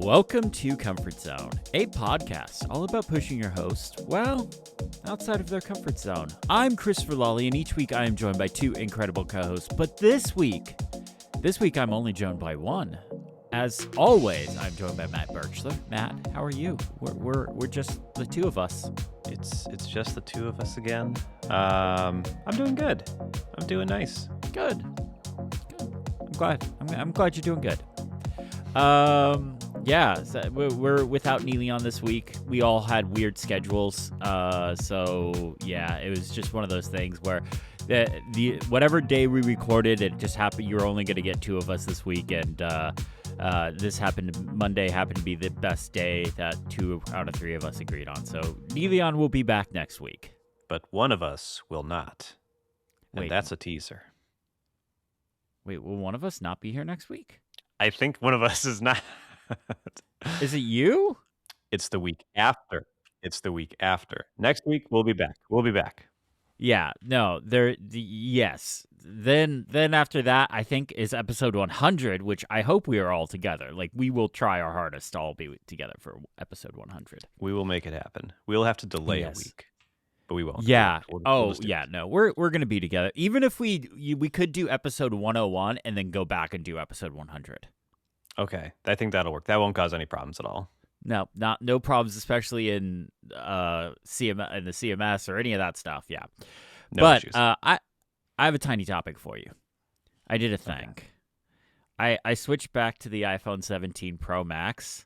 Welcome to Comfort Zone, a podcast all about pushing your host, well, outside of their comfort zone. I'm Christopher Lawley, and each week I am joined by two incredible co-hosts. But this week I'm only joined by one. As always, I'm joined by Matt Birchler. Matt, how are you? We're just the two of us. It's just the two of us again. I'm doing good. I'm doing nice. Good. I'm glad you're doing good. Yeah, so we're without Neely on this week. We all had weird schedules. So yeah, it was just one of those things where the whatever day we recorded, it just happened. You're only going to get two of us this week, and Monday happened to be the best day that 2 out of 3 of us agreed on. So Neelion will be back next week, but one of us will not. And Wait. That's a teaser. Wait, will one of us not be here next week? I think one of us is not. Is it you? It's the week after. Next week we'll be back. Yeah, no, yes. Then after that, I think is episode 100, which I hope we are all together. Like, we will try our hardest to all be together for episode 100. We will make it happen. We'll have to delay a week, but we won't. Yeah. We'll No, we're gonna be together. Even if we could do episode 101 and then go back and do episode 100. Okay, I think that'll work. That won't cause any problems at all. No problems, especially in the CMS or any of that stuff. Yeah, Issues. I have a tiny topic for you. I did a thing. Okay. I switched back to the iPhone 17 Pro Max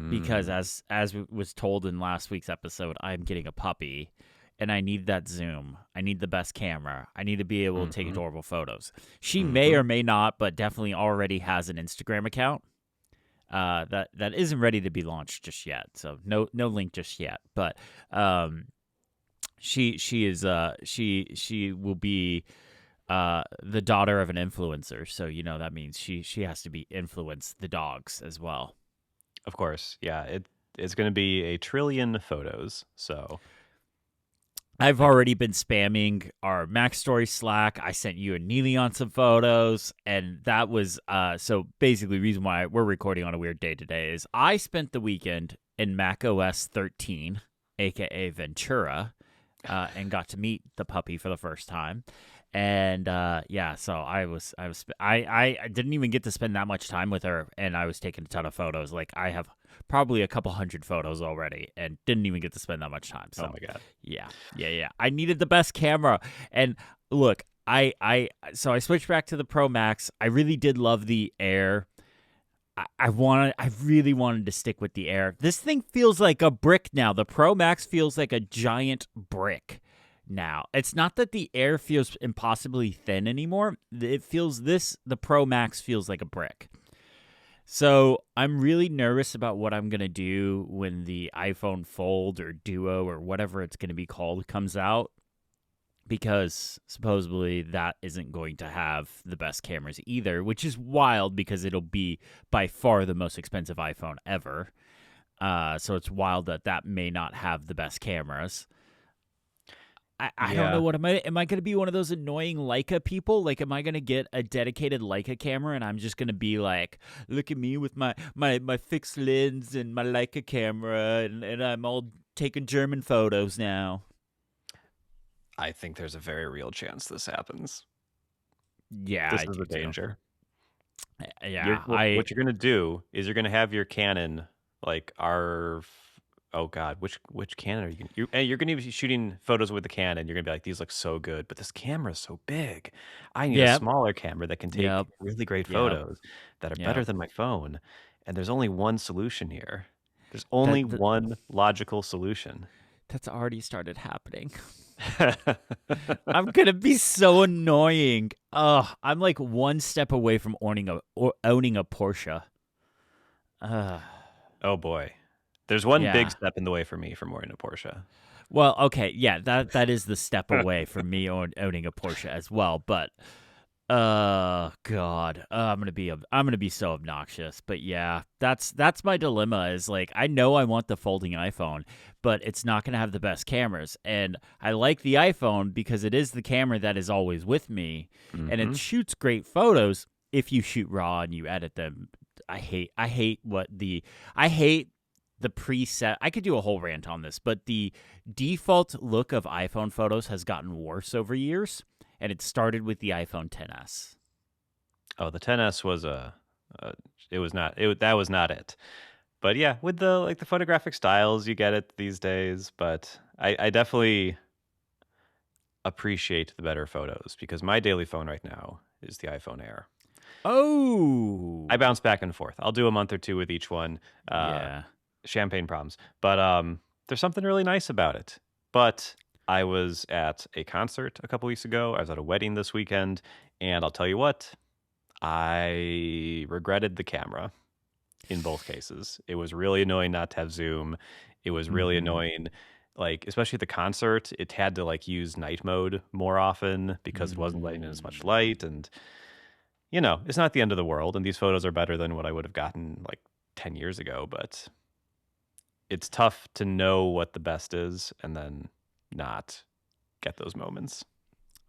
because as was told in last week's episode, I'm getting a puppy, and I need that zoom. I need the best camera. I need to be able to take adorable photos. She may or may not, but definitely already has an Instagram account. That isn't ready to be launched just yet, so no link just yet. But she will be the daughter of an influencer, so that means she has to be influence the dogs as well. Of course, yeah. It's going to be a trillion photos, so. I've already been spamming our MacStories Slack. I sent you and Neely on some photos, and that was so basically the reason why we're recording on a weird day today is I spent the weekend in macOS 13, aka Ventura, and got to meet the puppy for the first time. And so I didn't even get to spend that much time with her, and I was taking a ton of photos. Like, I have probably a couple hundred photos already and didn't even get to spend that much time. So, oh my God. Yeah. I needed the best camera. And look, I switched back to the Pro Max. I really did love the Air. I really wanted to stick with the Air. This thing feels like a brick now. The Pro Max feels like a giant brick now. It's not that the Air feels impossibly thin anymore. The Pro Max feels like a brick. So I'm really nervous about what I'm going to do when the iPhone Fold or Duo or whatever it's going to be called comes out, because supposedly that isn't going to have the best cameras either, which is wild because it'll be by far the most expensive iPhone ever. So it's wild that may not have the best cameras. I don't know what am I going to be one of those annoying Leica people? Like, am I going to get a dedicated Leica camera and I'm just going to be like, look at me with my fixed lens and my Leica camera and I'm all taking German photos now? I think there's a very real chance this happens. Yeah, this is a danger. Yeah, what you're going to do is you're going to have your Canon, like our. Oh God, which Canon are you? You're going to be shooting photos with the Canon. You're going to be like, these look so good, but this camera is so big. I need a smaller camera that can take really great photos that are better than my phone. And there's only one solution here. There's only one logical solution. That's already started happening. I'm going to be so annoying. I'm like one step away from owning a Porsche. Oh boy. There's one big step in the way for me from owning a Porsche. Well, okay, yeah, that is the step away from me owning a Porsche as well. But, God, I'm gonna be so obnoxious. But yeah, that's my dilemma. Is like, I know I want the folding iPhone, but it's not gonna have the best cameras. And I like the iPhone because it is the camera that is always with me, and it shoots great photos if you shoot RAW and you edit them I hate the preset. I could do a whole rant on this, but the default look of iPhone photos has gotten worse over years, and it started with the iPhone XS. Oh, the 10s was it was not it. That was not it. But yeah, with the photographic styles, you get it these days. But I definitely appreciate the better photos because my daily phone right now is the iPhone Air. Oh, I bounce back and forth. I'll do a month or two with each one. yeah. Champagne problems, but there's something really nice about it. But I was at a concert a couple weeks ago. I was at a wedding this weekend, and I'll tell you what, I regretted the camera in both cases. It was really annoying not to have zoom. It was really Mhm. annoying, like especially at the concert. It had to like use night mode more often because it wasn't letting in as much Mm. light, and it's not the end of the world. And these photos are better than what I would have gotten like 10 years ago, but it's tough to know what the best is and then not get those moments.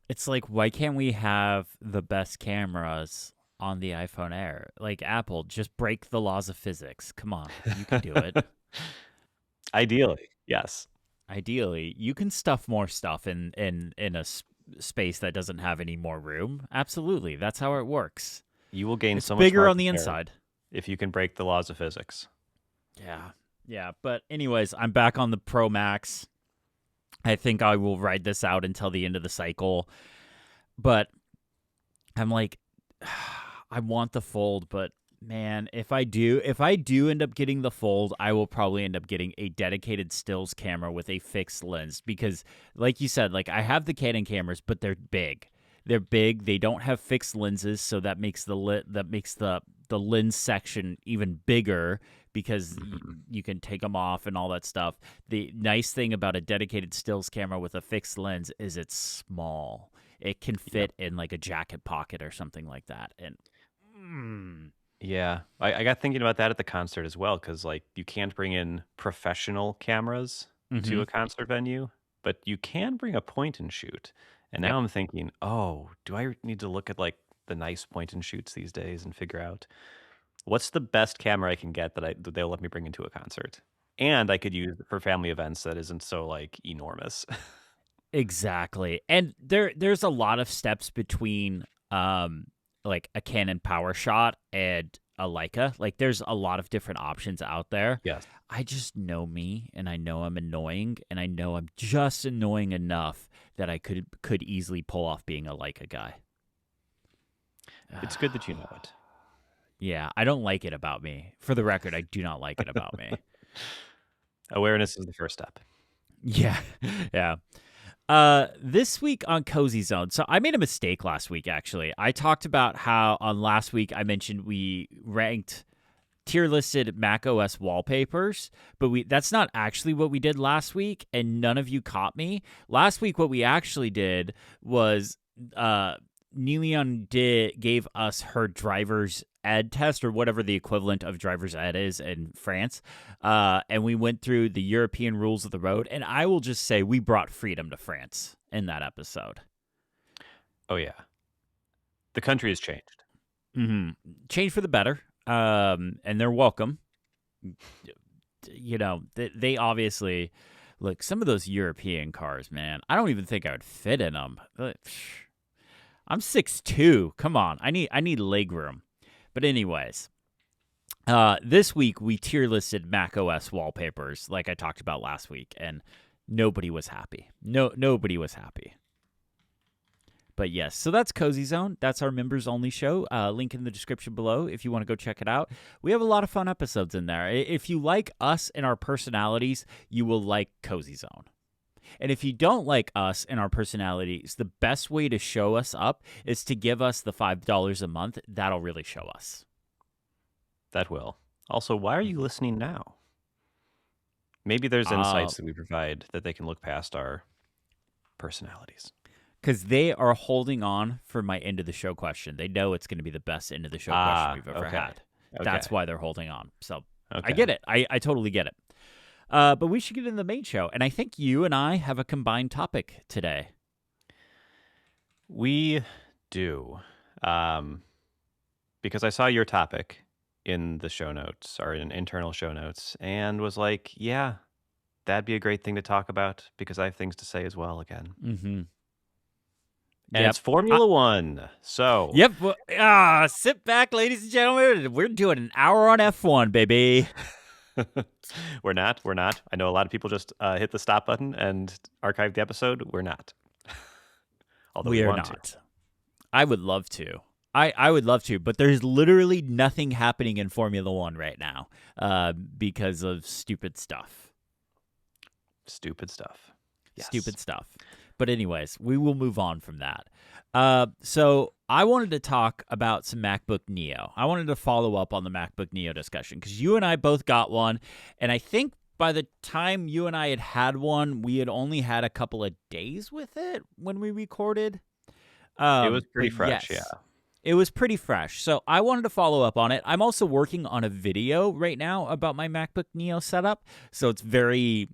It's like, why can't we have the best cameras on the iPhone Air? Like Apple, just break the laws of physics. Come on, you can do it. Ideally, yes. Ideally, you can stuff more stuff in space that doesn't have any more room. Absolutely, that's how it works. You will gain It's so much bigger on market the share inside. if you can break the laws of physics. Yeah, yeah. But anyways, I'm back on the Pro Max. I think I will ride this out until the end of the cycle. But I'm like, I want the Fold, but man, if I do end up getting the Fold, I will probably end up getting a dedicated stills camera with a fixed lens because, like you said, like I have the Canon cameras, but they're big. They're big. They don't have fixed lenses, so that makes the lens section even bigger because you can take them off and all that stuff. The nice thing about a dedicated stills camera with a fixed lens is it's small. It can Yeah. fit in like a jacket pocket or something like that. And Yeah. I got thinking about that at the concert as well because, like, you can't bring in professional cameras to mm-hmm. a concert venue, but you can bring a point and shoot. And Yep. now I'm thinking, oh, do I need to look at like the nice point and shoots these days and figure out what's the best camera I can get that they'll let me bring into a concert? And I could use for family events that isn't so like enormous. Exactly. And there's a lot of steps between like a Canon PowerShot and a Leica. Like there's a lot of different options out there. Yes. I just know me and I know I'm annoying and I know I'm just annoying enough that I could easily pull off being a Leica guy. It's good that you know it. Yeah, I don't like it about me. For the record, I do not like it about me. Awareness is the first step. Yeah. Yeah. This week on Cozy Zone. So I made a mistake last week, actually. I talked about how on last week I mentioned we ranked tier listed macOS wallpapers, but that's not actually what we did last week, and none of you caught me. Last week, what we actually did was Neleon gave us her driver's ed test or whatever the equivalent of driver's ed is in France. And we went through the European rules of the road. And I will just say we brought freedom to France in that episode. Oh yeah. The country has changed. Mm-hmm. Change for the better. And they're welcome. You know, they obviously look, some of those European cars, man, I don't even think I would fit in them. I'm 6'2". Come on. I need leg room. But anyways, this week we tier listed macOS wallpapers like I talked about last week, and nobody was happy. Nobody was happy. But yes, so that's Cozy Zone. That's our members only show. Link in the description below if you want to go check it out. We have a lot of fun episodes in there. If you like us and our personalities, you will like Cozy Zone. And if you don't like us and our personalities, the best way to show us up is to give us the $5 a month. That'll really show us. That will. Also, why are you listening now? Maybe there's insights that we provide that they can look past our personalities. Because they are holding on for my end of the show question. They know it's going to be the best end of the show question we've ever had. Okay. That's why they're holding on. So Okay. I get it. I totally get it. But we should get into the main show. And I think you and I have a combined topic today. We do. Because I saw your topic in the show notes or in internal show notes and was like, yeah, that'd be a great thing to talk about because I have things to say as well again. Mm-hmm. And it's Yep. Formula One. So, Yep. Sit back, ladies and gentlemen. We're doing an hour on F1, baby. we're not. I know a lot of people just hit the stop button and archive the episode. We're not. Although we We are want to. not. I would love to. I would love to, but there's literally nothing happening in Formula One right now because of stupid stuff. Stupid stuff. Yes. Stupid stuff. But anyways, we will move on from that. So I wanted to talk about some MacBook Neo. I wanted to follow up on the MacBook Neo discussion because you and I both got one, and I think by the time you and I had one, we had only had a couple of days with it when we recorded. It was pretty fresh, yes, yeah. It was pretty fresh. So I wanted to follow up on it. I'm also working on a video right now about my MacBook Neo setup, so it's very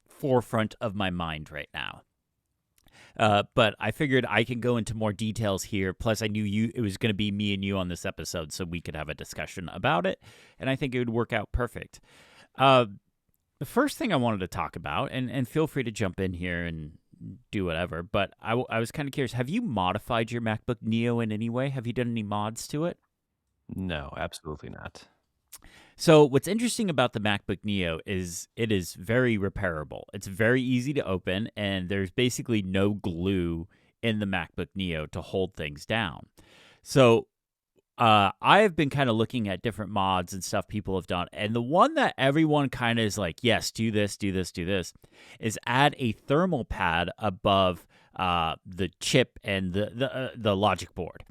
forefront of my mind right now. But I figured I could go into more details here. Plus, I knew it was going to be me and you on this episode, so we could have a discussion about it, and I think it would work out perfect. The first thing I wanted to talk about, and feel free to jump in here and do whatever, but I was kind of curious. Have you modified your MacBook Neo in any way? Have you done any mods to it? No, absolutely not. So what's interesting about the MacBook Neo is it is very repairable. It's very easy to open, and there's basically no glue in the MacBook Neo to hold things down. So I have been kind of looking at different mods and stuff people have done, and the one that everyone kind of is like, yes, do this, is add a thermal pad above the chip and the logic board.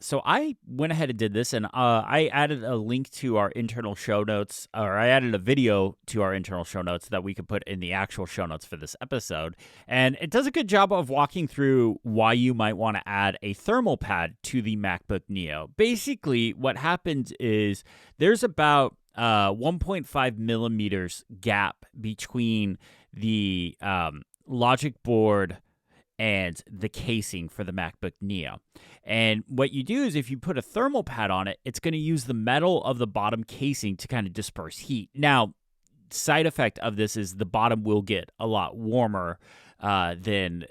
So I went ahead and did this, and I added a link to our internal show notes, or I added a video to our internal show notes that we could put in the actual show notes for this episode. And it does a good job of walking through why you might want to add a thermal pad to the MacBook Neo. Basically, what happens is there's about 1.5 millimeters gap between the logic board and the casing for the MacBook Neo. And what you do is if you put a thermal pad on it, it's going to use the metal of the bottom casing to kind of disperse heat. Now, side effect of this is the bottom will get a lot warmer than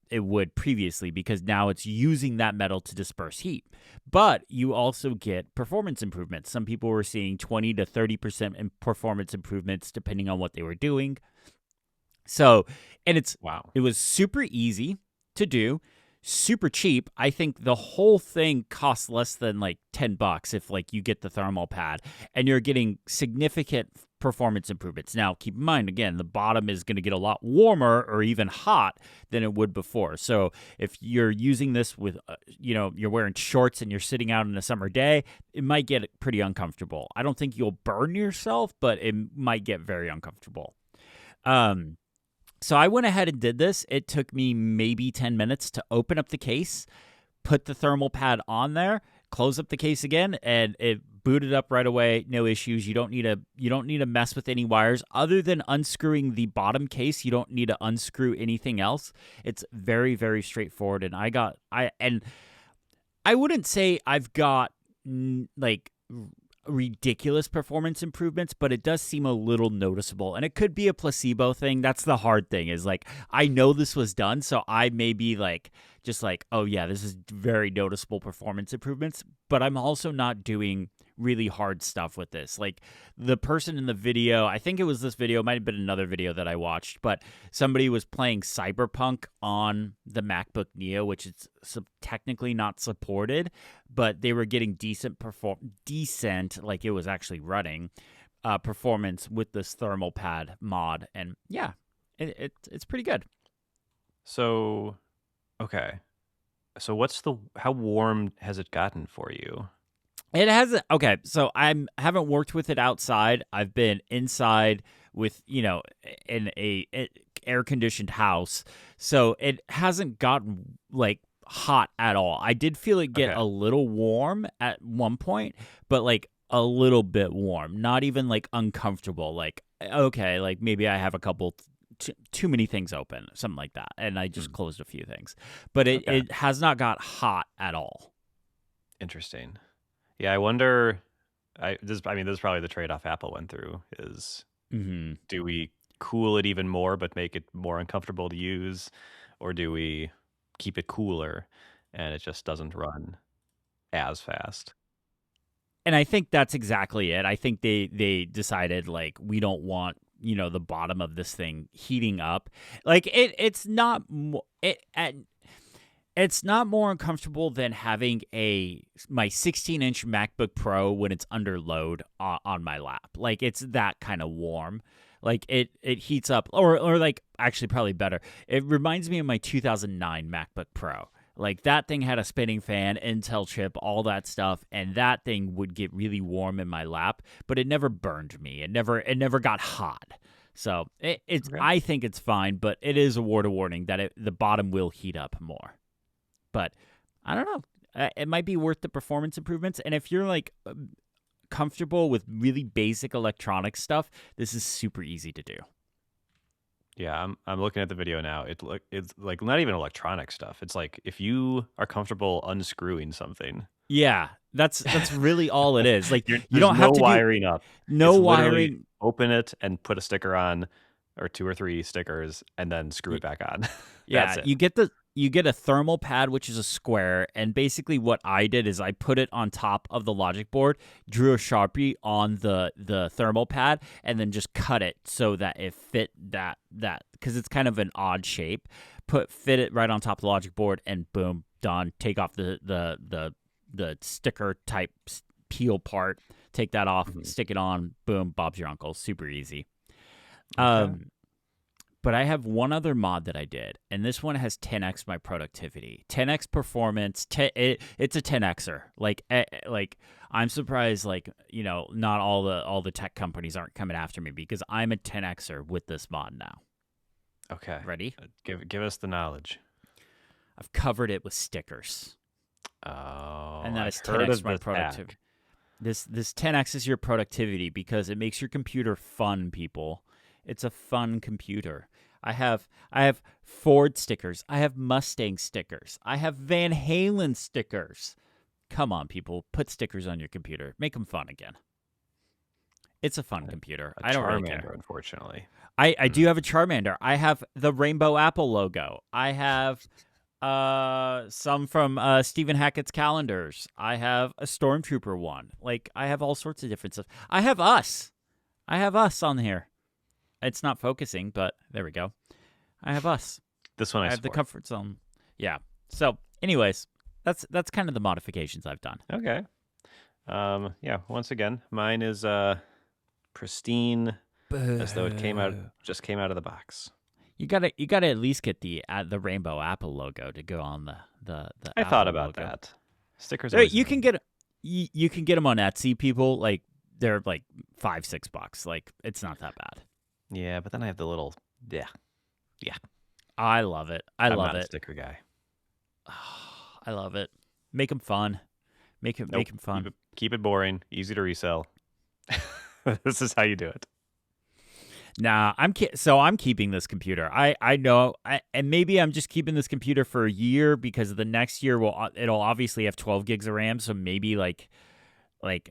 it would previously because now it's using that metal to disperse heat. But you also get performance improvements. Some people were seeing 20 to 30% in performance improvements depending on what they were doing. So, and it was super easy to do, super cheap. I think the whole thing costs less than like $10 if like you get the thermal pad and you're getting significant performance improvements. Now, keep in mind, again, the bottom is going to get a lot warmer or even hot than it would before. So if you're using this with, you're wearing shorts and you're sitting out on a summer day, it might get pretty uncomfortable. I don't think you'll burn yourself, but it might get very uncomfortable. So I went ahead and did this. It took me maybe 10 minutes to open up the case, put the thermal pad on there, close up the case again, and it booted up right away. No issues. You don't need to mess with any wires other than unscrewing the bottom case. You don't need to unscrew anything else. It's very, very straightforward. And I wouldn't say I've got like ridiculous performance improvements, but it does seem a little noticeable, and it could be a placebo thing. That's the hard thing, is like I know this was done, so I may be like just like, oh yeah, this is very noticeable performance improvements, but I'm also not doing really hard stuff with this. Like the person in the video, I think it was this video, it might have been another video that I watched, but somebody was playing Cyberpunk on the MacBook Neo, which is technically not supported, but they were getting decent, like it was actually running performance with this thermal pad mod, and yeah, it's pretty good. So, okay. So how warm has it gotten for you? It hasn't. Okay, so haven't worked with it outside. I've been inside with, in a air conditioned house, so it hasn't gotten like hot at all. I did feel it get a little warm at one point, but like a little bit warm, not even like uncomfortable. Like okay, like maybe I have a couple too many things open, something like that, and I just closed a few things, but it has not got hot at all. Interesting. Yeah, I wonder. I mean, this is probably the trade-off Apple went through is, Hmm. do we cool it even more but make it more uncomfortable to use, or do we keep it cooler and it just doesn't run as fast? And I think that's exactly it. I think they decided like we don't want the bottom of this thing heating up. Like it's not more uncomfortable than having my 16-inch MacBook Pro when it's under load on my lap. Like it's that kind of warm. Like it heats up, or like actually probably better. It reminds me of my 2009 MacBook Pro. Like that thing had a spinning fan, Intel chip, all that stuff, and that thing would get really warm in my lap, but it never burned me. It never got hot. So it's Okay. I think it's fine, but it is a word of warning that the bottom will heat up more. But I don't know. It might be worth the performance improvements. And if you're like comfortable with really basic electronic stuff, this is super easy to do. Yeah, I'm looking at the video now. It's like not even electronic stuff. It's like if you are comfortable unscrewing something, Yeah, that's really all it is. Like you there's don't no have to do wiring up. no It's literally wiring. open it and put a sticker on, or two or three stickers, and then screw Y- it back on. That's Yeah, it. you get a thermal pad, which is a square, and basically what I did is I put it on top of the logic board, drew a Sharpie on the thermal pad, and then just cut it so that it fit that because it's kind of an odd shape. Fit it right on top of the logic board, and boom, done. Take off the sticker type peel part, take that off, Mhm. stick it on, boom, Bob's your uncle. Super easy. Okay. But I have one other mod that I did, and this one has 10x my productivity, 10x performance. It's a 10xer. Like I'm surprised. Like not all the tech companies aren't coming after me because I'm a 10xer with this mod now. Okay. Ready? Give us the knowledge. I've covered it with stickers, Oh, and that I've is heard 10x of my this productivity. hack. This 10x is your productivity because it makes your computer fun, people. It's a fun computer. I have Ford stickers. I have Mustang stickers. I have Van Halen stickers. Come on, people, put stickers on your computer. Make them fun again. It's a fun computer. A I don't really Charmander, care. unfortunately. I do have a Charmander. I have the Rainbow Apple logo. I have some from Stephen Hackett's calendars. I have a Stormtrooper one. Like I have all sorts of different stuff. I have us. I have us on here. It's not focusing, but there we go. I have us. This one I I have the support. comfort zone. Yeah. So, anyways, that's kind of the modifications I've done. Okay. Yeah. Once again, mine is pristine, as though it just came out of the box. You gotta at least get the Rainbow Apple logo to go on the I Apple thought about logo. that. Stickers. You can get you can get them on Etsy. People like they're like $5-6. Like it's not that bad. Yeah, but then I have the little. Yeah. I love it. I I'm love not a it. sticker guy. I love it. Make them fun. Make Nope. them fun. Keep it boring. Easy to resell. This is how you do it. Nah, I'm keeping this computer. I know, and maybe I'm just keeping this computer for a year because the next year it'll obviously have 12 gigs of RAM. So maybe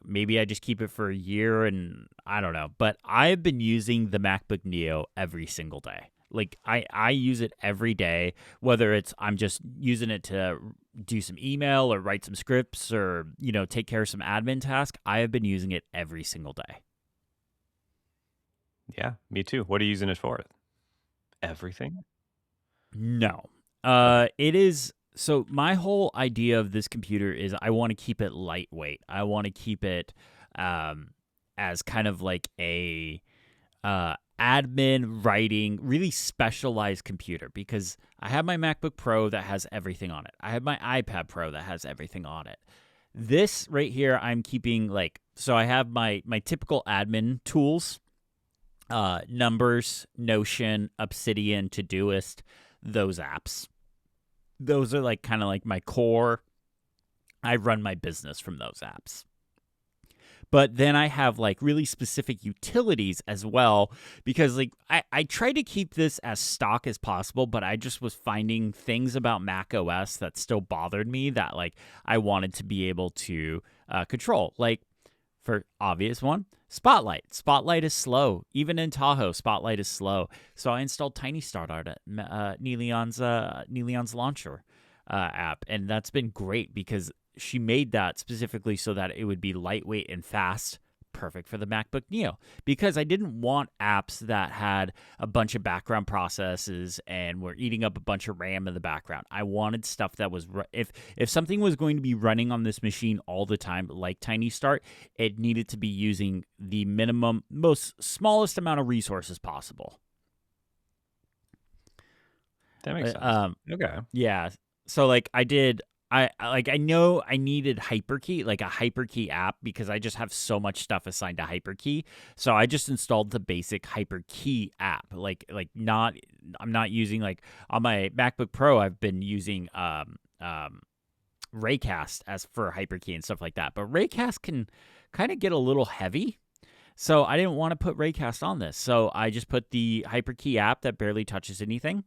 maybe I just keep it for a year, and I don't know. But I've been using the MacBook Neo every single day. Like I use it every day, whether it's I'm just using it to do some email or write some scripts or take care of some admin task. I have been using it every single day. Yeah, me too. What are you using it for? Everything? No. Okay. It is. So my whole idea of this computer is I want to keep it lightweight. I want to keep it as kind of like a admin writing, really specialized computer because I have my MacBook Pro that has everything on it. I have my iPad Pro that has everything on it. This right here, I'm keeping so I have my typical admin tools, Numbers, Notion, Obsidian, Todoist, those apps. Those are kind of like my core. I run my business from those apps. But then I have really specific utilities as well because I try to keep this as stock as possible, but I just was finding things about macOS that still bothered me that I wanted to be able to control. For obvious one, Spotlight. Spotlight is slow. Even in Tahoe, Spotlight is slow. So I installed Tiny Start Art at Neilion's launcher app, and that's been great because she made that specifically so that it would be lightweight and fast, perfect for the MacBook Neo. Because I didn't want apps that had a bunch of background processes and were eating up a bunch of RAM in the background. I wanted stuff that was if something was going to be running on this machine all the time, like Tiny Start, it needed to be using the minimum, most smallest amount of resources possible. That makes sense. Okay. Yeah. So like I know I needed Hyperkey, like a Hyperkey app, because I just have so much stuff assigned to Hyperkey. So I just installed the basic Hyperkey app. I'm not using, like, on my MacBook Pro, I've been using Raycast as for Hyperkey and stuff like that. But Raycast can kind of get a little heavy. So I didn't want to put Raycast on this. So I just put the Hyperkey app that barely touches anything.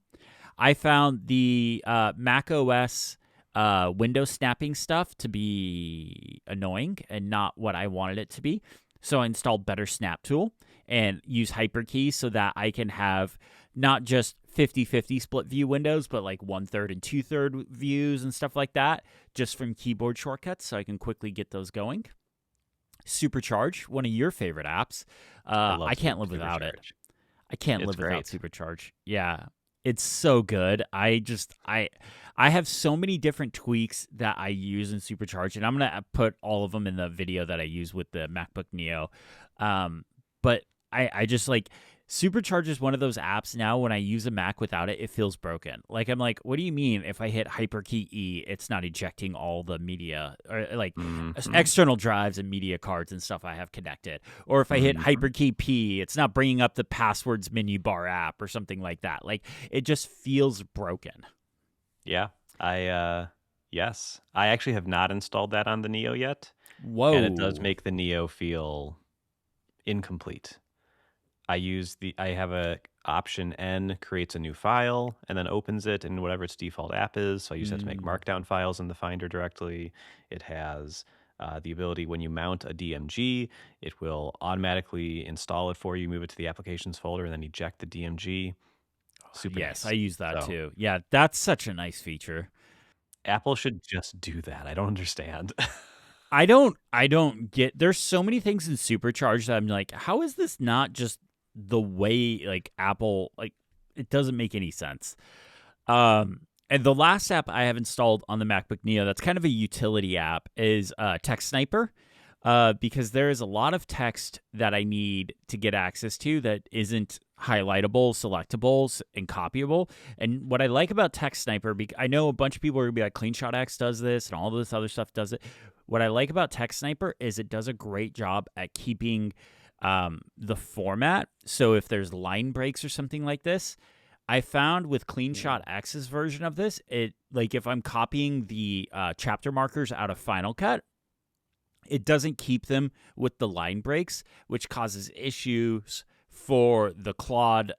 I found the macOS window snapping stuff to be annoying and not what I wanted it to be. So I installed Better Snap Tool and use Hyperkey so that I can have not just 50-50 split view windows, but like 1/3 and 2/3 views and stuff like that, just from keyboard shortcuts, so I can quickly get those going. Supercharge, one of your favorite apps. I can't live without it. I can't live without Supercharge. Yeah. It's so good. I have so many different tweaks that I use in Supercharge, and I'm going to put all of them in the video that I use with the MacBook Neo. But I just like, Supercharge is one of those apps now, when I use a Mac without it, it feels broken. Like, I'm like, what do you mean if I hit Hyperkey E, it's not ejecting all the media, or like external drives and media cards and stuff I have connected? Or if I hit Hyperkey P, it's not bringing up the passwords menu bar app or something like that. Like, it just feels broken. Yeah. Yes. I actually have not installed that on the Neo yet. Whoa. And it does make the Neo feel incomplete. I have a option N, creates a new file and then opens it in whatever its default app is. So I use that to make markdown files in the Finder directly. It has the ability, when you mount a DMG, it will automatically install it for you, move it to the applications folder, and then eject the DMG. Super yes, nice. I use that too. Yeah, that's such a nice feature. Apple should just do that. I don't understand. I don't get, there's so many things in Supercharge that I'm like, how is this not just the way, like, Apple, like, it doesn't make any sense. And the last app I have installed on the MacBook Neo that's kind of a utility app is Text Sniper, because there is a lot of text that I need to get access to that isn't highlightable, selectable, and copyable. And what I like about Text Sniper, I know a bunch of people are going to be like, CleanShot X does this and all this other stuff does it. What I like about Text Sniper is it does a great job at keeping the format. So if there's line breaks or something like this, I found with CleanShot X's version of this, it, like, if I'm copying the chapter markers out of Final Cut, it doesn't keep them with the line breaks, which causes issues for the Claude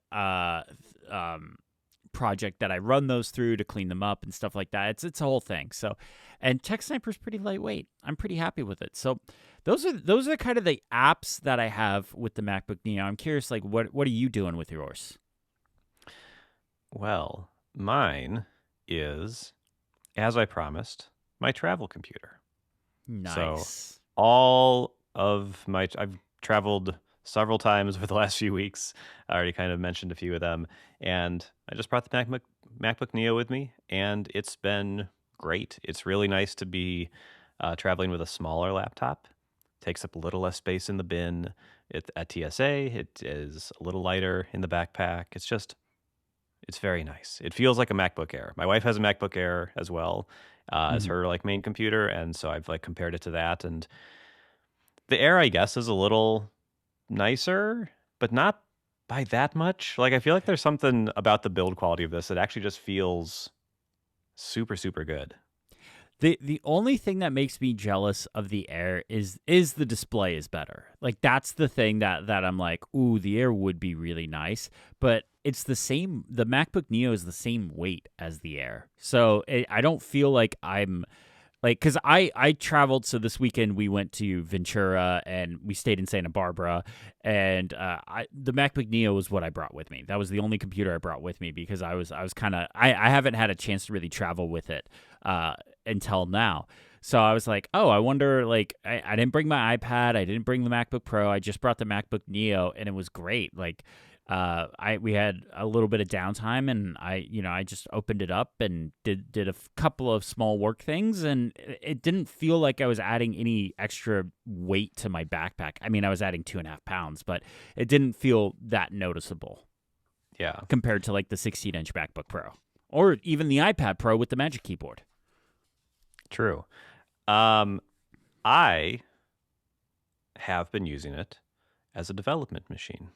project that I run those through to clean them up and stuff like that. It's a whole thing. So, and Text Sniper is pretty lightweight. I'm pretty happy with it. So those are kind of the apps that I have with the MacBook Neo. I'm curious, like, what are you doing with yours? Well, mine is, as I promised, my travel computer. Nice. So all of I've traveled several times over the last few weeks. I already kind of mentioned a few of them. And I just brought the MacBook Neo with me, and it's been great. It's really nice to be traveling with a smaller laptop. Takes up a little less space in the bin. At TSA, it is a little lighter in the backpack. It's very nice. It feels like a MacBook Air. My wife has a MacBook Air as well as her, like, main computer, and so I've, like, compared it to that. And the Air, I guess, is a little nicer, but not by that much. Like, I feel like there's something about the build quality of this that actually just feels super, super good. The only thing that makes me jealous of the Air is the display is better. Like, that's the thing that I'm like, ooh, the Air would be really nice, but it's the same. The MacBook Neo is the same weight as the Air, so I don't feel like I'm Like, because I traveled, so this weekend we went to Ventura and we stayed in Santa Barbara, and the MacBook Neo was what I brought with me. That was the only computer I brought with me because I was kind of I haven't had a chance to really travel with it until now. So I was like, oh, I wonder, like, I didn't bring my iPad, I didn't bring the MacBook Pro, I just brought the MacBook Neo, and it was great. Like, we had a little bit of downtime, and I just opened it up and did a couple of small work things, and it didn't feel like I was adding any extra weight to my backpack. I mean, I was adding 2.5 pounds, but it didn't feel that noticeable Yeah, compared to like the 16-inch MacBook Pro or even the iPad Pro with the Magic Keyboard. true. I have been using it as a development machine.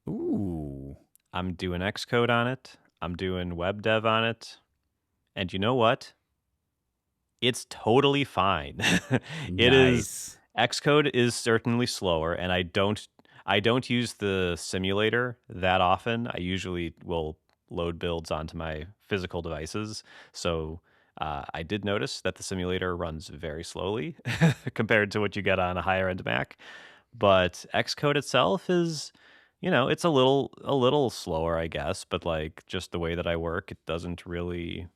Ooh, I'm doing Xcode on it. I'm doing web dev on it. And you know what? It's totally fine. It is. nice. Xcode is certainly slower, and I don't use the simulator that often. I usually will load builds onto my physical devices. So I did notice that the simulator runs very slowly compared to what you get on a higher end Mac. But Xcode itself is, it's a little slower, I guess. But like just the way that I work, it doesn't really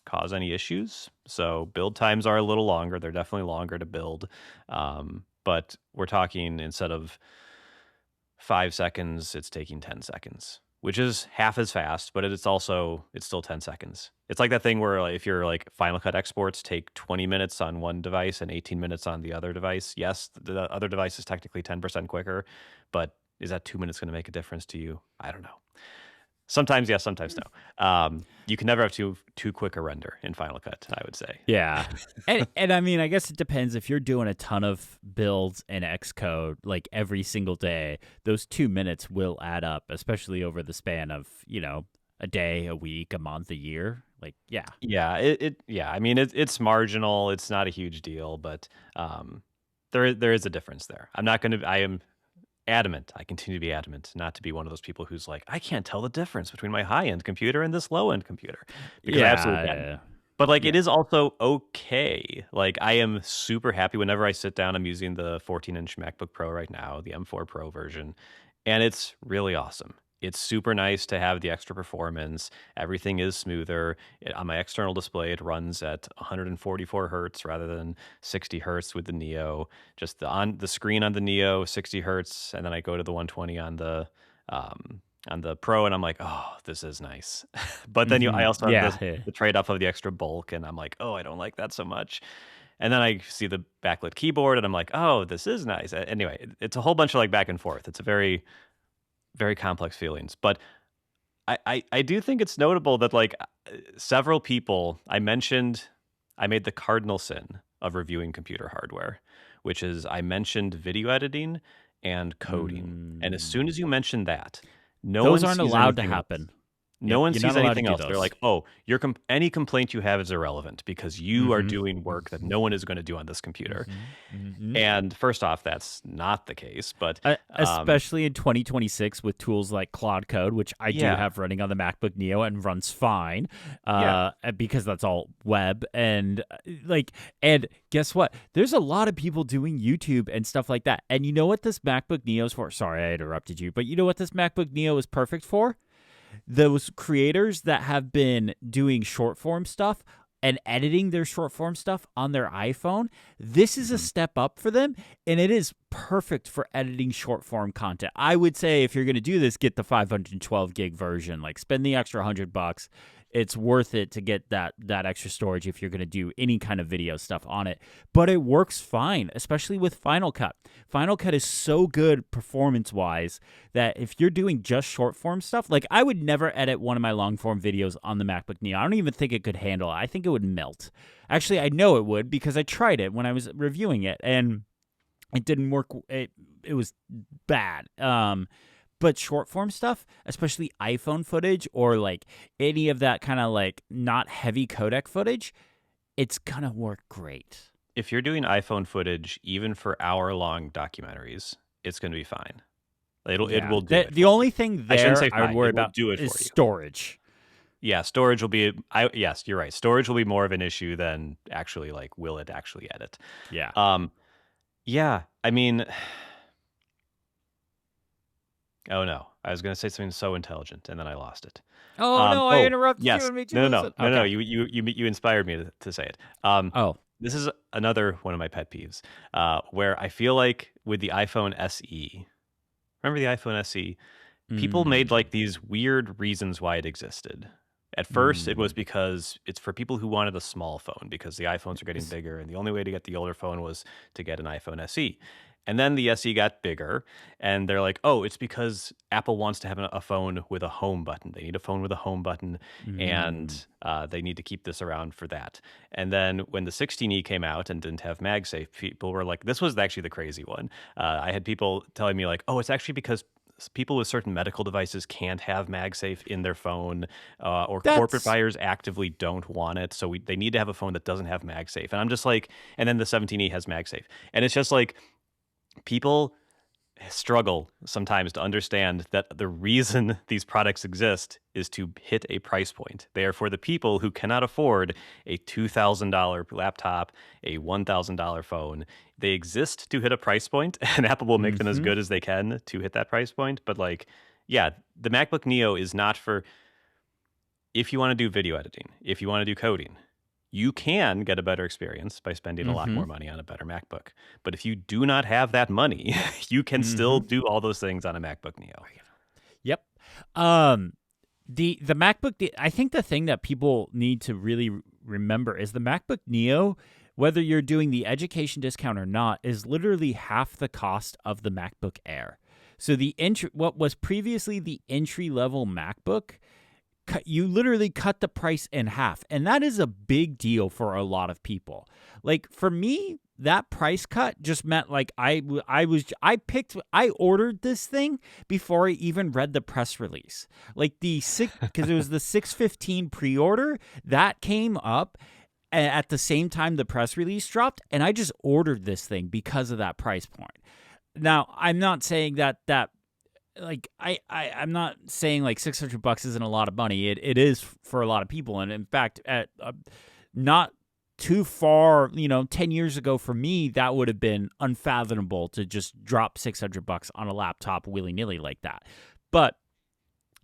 cause any issues. So build times are a little longer. They're definitely longer to build. But we're talking instead of 5 seconds, it's taking 10 seconds, which is half as fast, but it's still 10 seconds. It's like that thing where like, if your like Final Cut exports take 20 minutes on one device and 18 minutes on the other device. Yes, the other device is technically 10% quicker, but is that 2 minutes going to make a difference to you? I don't know. Sometimes yes, sometimes no. You can never have too quick a render in Final Cut, I would say. Yeah. And I mean, I guess it depends. If you're doing a ton of builds in Xcode like every single day, those 2 minutes will add up, especially over the span of, a day, a week, a month, a year. Like, yeah. Yeah. I mean, it's marginal. It's not a huge deal, but there is a difference there. I am adamant. I continue to be adamant not to be one of those people who's like, I can't tell the difference between my high end computer and this low end computer, because I absolutely can. Yeah. But like, Yeah. it is also okay. Like, I am super happy whenever I sit down. I'm using the 14-inch MacBook Pro right now, the M4 Pro version, and it's really awesome. It's super nice to have the extra performance. Everything is smoother. On my external display, it runs at 144 hertz rather than 60 hertz with the Neo. Just on the screen on the Neo, 60 hertz, and then I go to the 120 on the Pro, and I'm like, oh, this is nice. But then I also have Yeah. the trade-off of the extra bulk, and I'm like, oh, I don't like that so much. And then I see the backlit keyboard, and I'm like, oh, this is nice. Anyway, it's a whole bunch of like back and forth. It's a very, very complex feelings. But I do think it's notable that like several people I made the cardinal sin of reviewing computer hardware, which is I mentioned video editing and coding. And as soon as you mention that, no Those one aren't sees allowed to anything else. happen. No Yep, one you're sees not allowed to anything do else. They're those. like, "Oh, any complaint you have is irrelevant because you are doing work that no one is going to do on this computer." And first off, that's not the case. But Especially in 2026 with tools like Claude Code, which I do yeah, have running on the MacBook Neo and runs fine, yeah, because that's all web. And and guess what? There's a lot of people doing YouTube and stuff like that. And you know what this MacBook Neo is for? Sorry, I interrupted you, but you know what this MacBook Neo is perfect for? Those creators that have been doing short form stuff and editing their short form stuff on their iPhone, this is a step up for them, and it is perfect for editing short form content. I would say if you're going to do this, get the 512 gig version. Like, spend the extra $100. It's worth it to get that extra storage if you're going to do any kind of video stuff on it. But it works fine, especially with Final Cut. Final Cut is so good performance-wise that if you're doing just short form stuff, like I would never edit one of my long form videos on the MacBook Neo. I don't even think it could handle it. I think it would melt. Actually, I know it would because I tried it when I was reviewing it, and it didn't work. It was bad. But short form stuff, especially iPhone footage or like any of that kind of like not heavy codec footage, it's gonna work great. if you're doing iPhone footage, even for hour-long documentaries, it's going to be fine. It will do it. The only thing I shouldn't say there I would fine. worry It will about do it is for you. storage. Yeah, storage will be. Yes, you're right. Storage will be more of an issue than actually like will it actually edit. Yeah. Um, yeah, I mean, oh no, I was gonna say something so intelligent and then I lost it. Oh no, I Oh interrupted you yes, and made you no, no, lose no, it. no, no. Okay. You inspired me to say it. Oh. This is another one of my pet peeves, where I feel like with the iPhone SE. Remember the iPhone SE? People made Mm. like these weird reasons why it existed. At first, it was Mm. because it's for people who wanted a small phone because the iPhones are getting bigger, and the only way to get the older phone was to get an iPhone SE. And then the SE got bigger, and they're like, oh, it's because Apple wants to have a phone with a home button. They need a phone with a home button, Mm. and they need to keep this around for that. And then when the 16E came out and didn't have MagSafe, people were like, this was actually the crazy one. I had people telling me, like, oh, it's actually because people with certain medical devices can't have MagSafe in their phone, or corporate That's buyers actively don't want it. So they need to have a phone that doesn't have MagSafe. And I'm just like, and then the 17E has MagSafe. And it's just like people struggle sometimes to understand that the reason these products exist is to hit a price point. They are for the people who cannot afford a $2,000 laptop, a $1,000 phone. They exist to hit a price point, and Apple will make them as mm-hmm. good as they can to hit that price point. But like, yeah, the MacBook Neo is not for if you want to do video editing, if you want to do coding, you can get a better experience by spending a lot Mm-hmm. more money on a better MacBook. But if you do not have that money, you can Mm-hmm. still do all those things on a MacBook Neo. Yep. The MacBook. I think the thing that people need to really remember is the MacBook Neo, whether you're doing the education discount or not, is literally half the cost of the MacBook Air. So what was previously the entry level MacBook, you literally cut the price in half, and that is a big deal for a lot of people. Like for me, that price cut just meant like I ordered this thing before I even read the press release. Like because it was the 615 pre-order that came up at the same time the press release dropped, and I just ordered this thing because of that price point. Now, I'm not saying that like I'm not saying like $600 isn't a lot of money. It is for a lot of people, and in fact, at not too far, 10 years ago for me, that would have been unfathomable to just drop $600 on a laptop willy nilly like that. But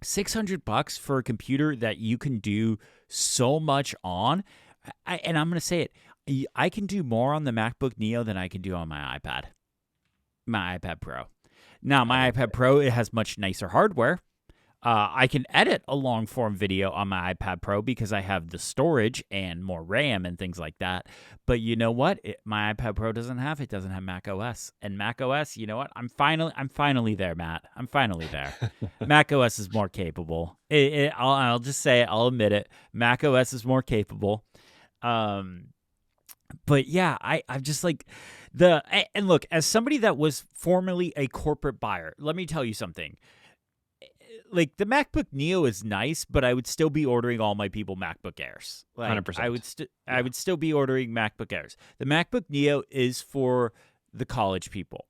$600 for a computer that you can do so much on, and I'm gonna say it, I can do more on the MacBook Neo than I can do on my iPad Pro. Now, I my would iPad Pro, it has much nicer hardware. I can edit a long form video on my iPad Pro because I have the storage and more RAM and things like that. But you know what? My iPad Pro doesn't have it. Doesn't have macOS. And macOS, you know what? I'm finally there, Matt. I'm finally there. macOS is more capable. I'll just say it. I'll admit it. macOS is more capable. But yeah, I'm just like and look, as somebody that was formerly a corporate buyer, let me tell you something. Like the MacBook Neo is nice, but I would still be ordering all my people MacBook Airs. Like 100%. I would still be ordering MacBook Airs. The MacBook Neo is for the college people.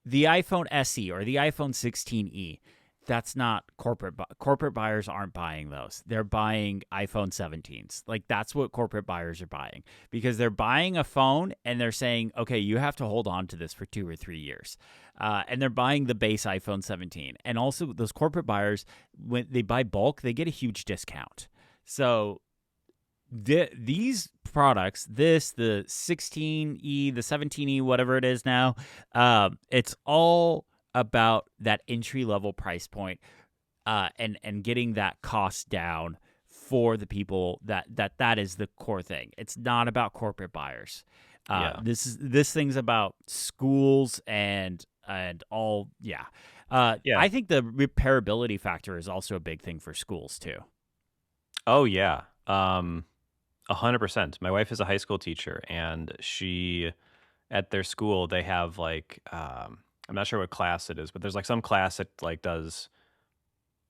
The iPhone SE or the iPhone 16e, that's not corporate buyers aren't buying those. They're buying iPhone 17s. Like that's what corporate buyers are buying because they're buying a phone and they're saying, okay, you have to hold on to this for 2 or 3 years. And they're buying the base iPhone 17. And also those corporate buyers, when they buy bulk, they get a huge discount. So these products, the 16e, the 17e, whatever it is now, it's all about that entry level price point, and getting that cost down for the people that is the core thing. It's not about corporate buyers. Yeah. This thing's about schools and all. Yeah. Yeah. I think the repairability factor is also a big thing for schools too. Oh yeah. 100%. My wife is a high school teacher, and she at their school they have like I'm not sure what class it is, but there's like some class that like does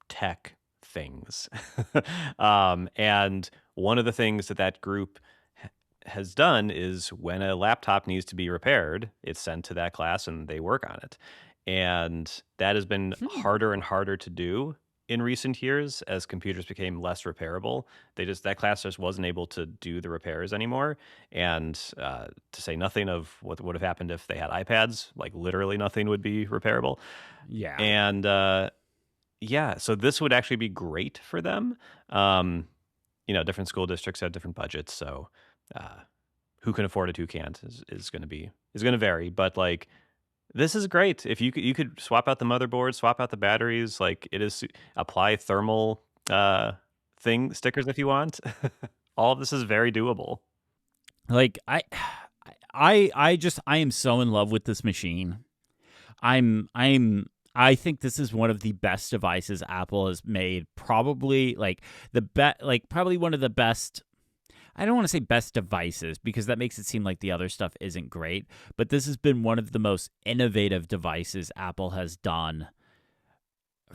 tech things. And one of the things that group has done is when a laptop needs to be repaired, it's sent to that class and they work on it. And that has been Hmm. harder and harder to do in recent years as computers became less repairable. That class just wasn't able to do the repairs anymore. And to say nothing of what would have happened if they had iPads, like literally nothing would be repairable. Yeah. And yeah, so this would actually be great for them. Um, different school districts have different budgets, so uh, who can afford it, who can't is going to vary. But like, this is great. If you could swap out the motherboard, swap out the batteries, like it is apply thermal thing stickers if you want. All of this is very doable. Like I am so in love with this machine. I think this is one of the best devices Apple has made. Probably probably one of the best. I don't want to say best devices because that makes it seem like the other stuff isn't great, but this has been one of the most innovative devices Apple has done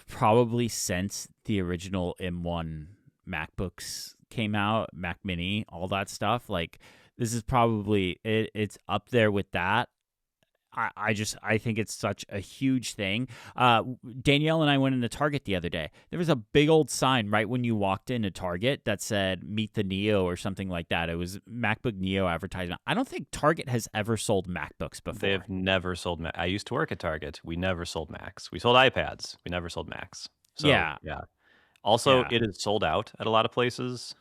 probably since the original M1 MacBooks came out, Mac Mini, all that stuff. Like this is probably it's up there with that. I think it's such a huge thing. Danielle and I went into Target the other day. There was a big old sign right when you walked into Target that said "Meet the Neo" or something like that. It was MacBook Neo advertisement. I don't think Target has ever sold MacBooks before. They have never sold Mac. I used to work at Target. We never sold Macs. We sold iPads. We never sold Macs. So Yeah, yeah. Also, yeah, it is sold out at a lot of places.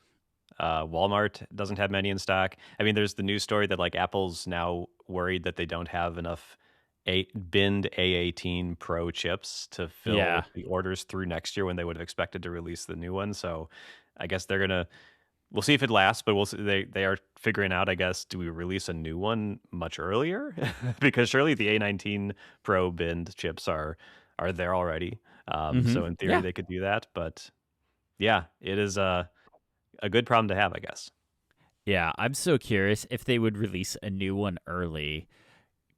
Walmart doesn't have many in stock. I mean, there's the news story that like Apple's now worried that they don't have enough binned A18 Pro chips to yeah. fill the orders through next year when they would have expected to release the new one. So I guess they're gonna. We'll see if it lasts, but we'll see. They are figuring out. I guess, do we release a new one much earlier? Because surely the A19 Pro binned chips are there already. So in theory Yeah. they could do that. But yeah, it is a good problem to have, I guess. Yeah, I'm so curious if they would release a new one early.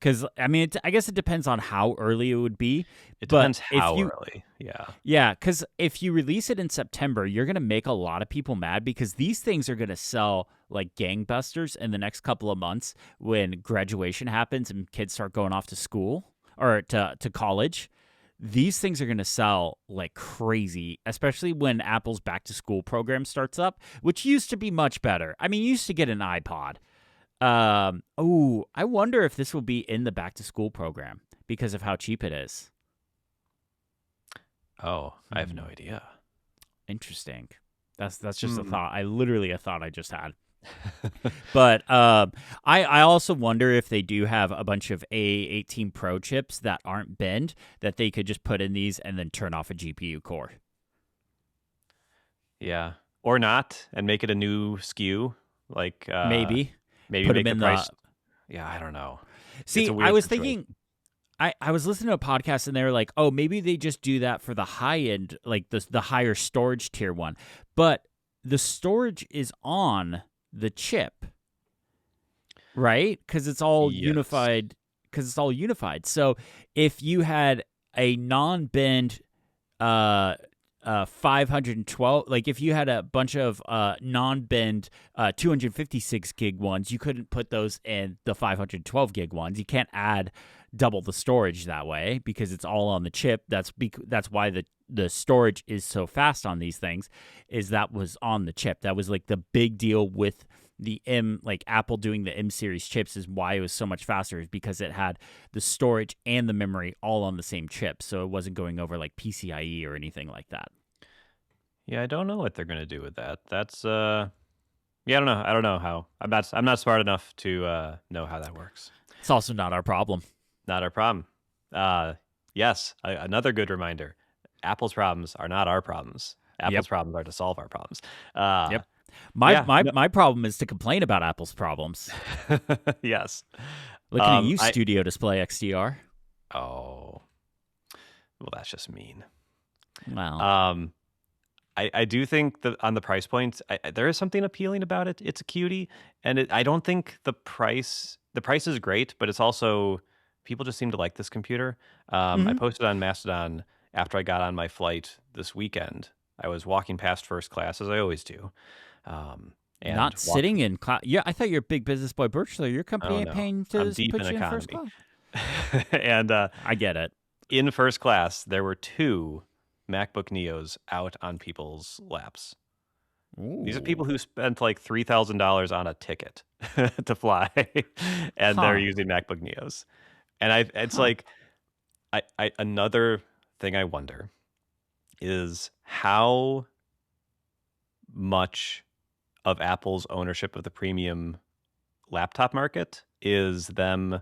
Because, I mean, I guess it depends on how early it would be. It But depends if how you, early. Yeah. yeah, because if you release it in September, you're going to make a lot of people mad because these things are going to sell like gangbusters in the next couple of months when graduation happens and kids start going off to school or to college. These things are going to sell like crazy, especially when Apple's back to school program starts up, which used to be much better. I mean, you used to get an iPod. Oh, I wonder if this will be in the back to school program because of how cheap it is. Oh, I have no idea. Interesting. That's just a Hmm. thought. A thought I just had. But I also wonder if they do have a bunch of A18 Pro chips that aren't binned that they could just put in these and then turn off a GPU core. Yeah. Or not, and make it a new SKU. Like Maybe maybe put make them the in price. the. Yeah, I don't know. It's See, a I weird was situation. thinking. I was listening to a podcast and they were like, oh, maybe they just do that for the high end, like the higher storage tier one. But the storage is on the chip, right? Because it's all Yes. unified. So if you had a non-bend 512, like if you had a bunch of non-bend 256 gig ones, you couldn't put those in the 512 gig ones. You can't add double the storage that way because it's all on the chip. That's why the storage is so fast on these things, is that was on the chip. That was like the big deal with the like Apple doing the M series chips, is why it was so much faster, is because it had the storage and the memory all on the same chip, so it wasn't going over like PCIe or anything like that. Yeah, I don't know what they're gonna do with that. That's yeah, I don't know. I don't know how. I'm not smart enough to know how that works. It's also not our problem. Not our problem. Yes, another good reminder. Apple's problems are not our problems. Yep. Apple's problems are to solve our problems. Yep. My Yeah, my no, my problem is to complain about Apple's problems. yes. Looking at you, I Studio Display XDR. Oh, well, that's just mean. Well, Um, I do think that on the price point, there is something appealing about it. It's a cutie, and I don't think the price is great, but it's also people just seem to like this computer. I mhm. posted on Mastodon after I got on my flight this weekend. I was walking past first class as I always do, and Not walked. sitting in class. Yeah, I thought you're a big business boy, Birchler. Your company Oh ain't no, paying I'm to deep in put you in first economy, class. and I get it. in first class there were two MacBook Neos out on people's laps. These are Ooh. people who spent like $3,000 on a ticket to fly, and they're Huh. using MacBook Neos. And it's Huh. like, another thing I wonder is how much of Apple's ownership of the premium laptop market is them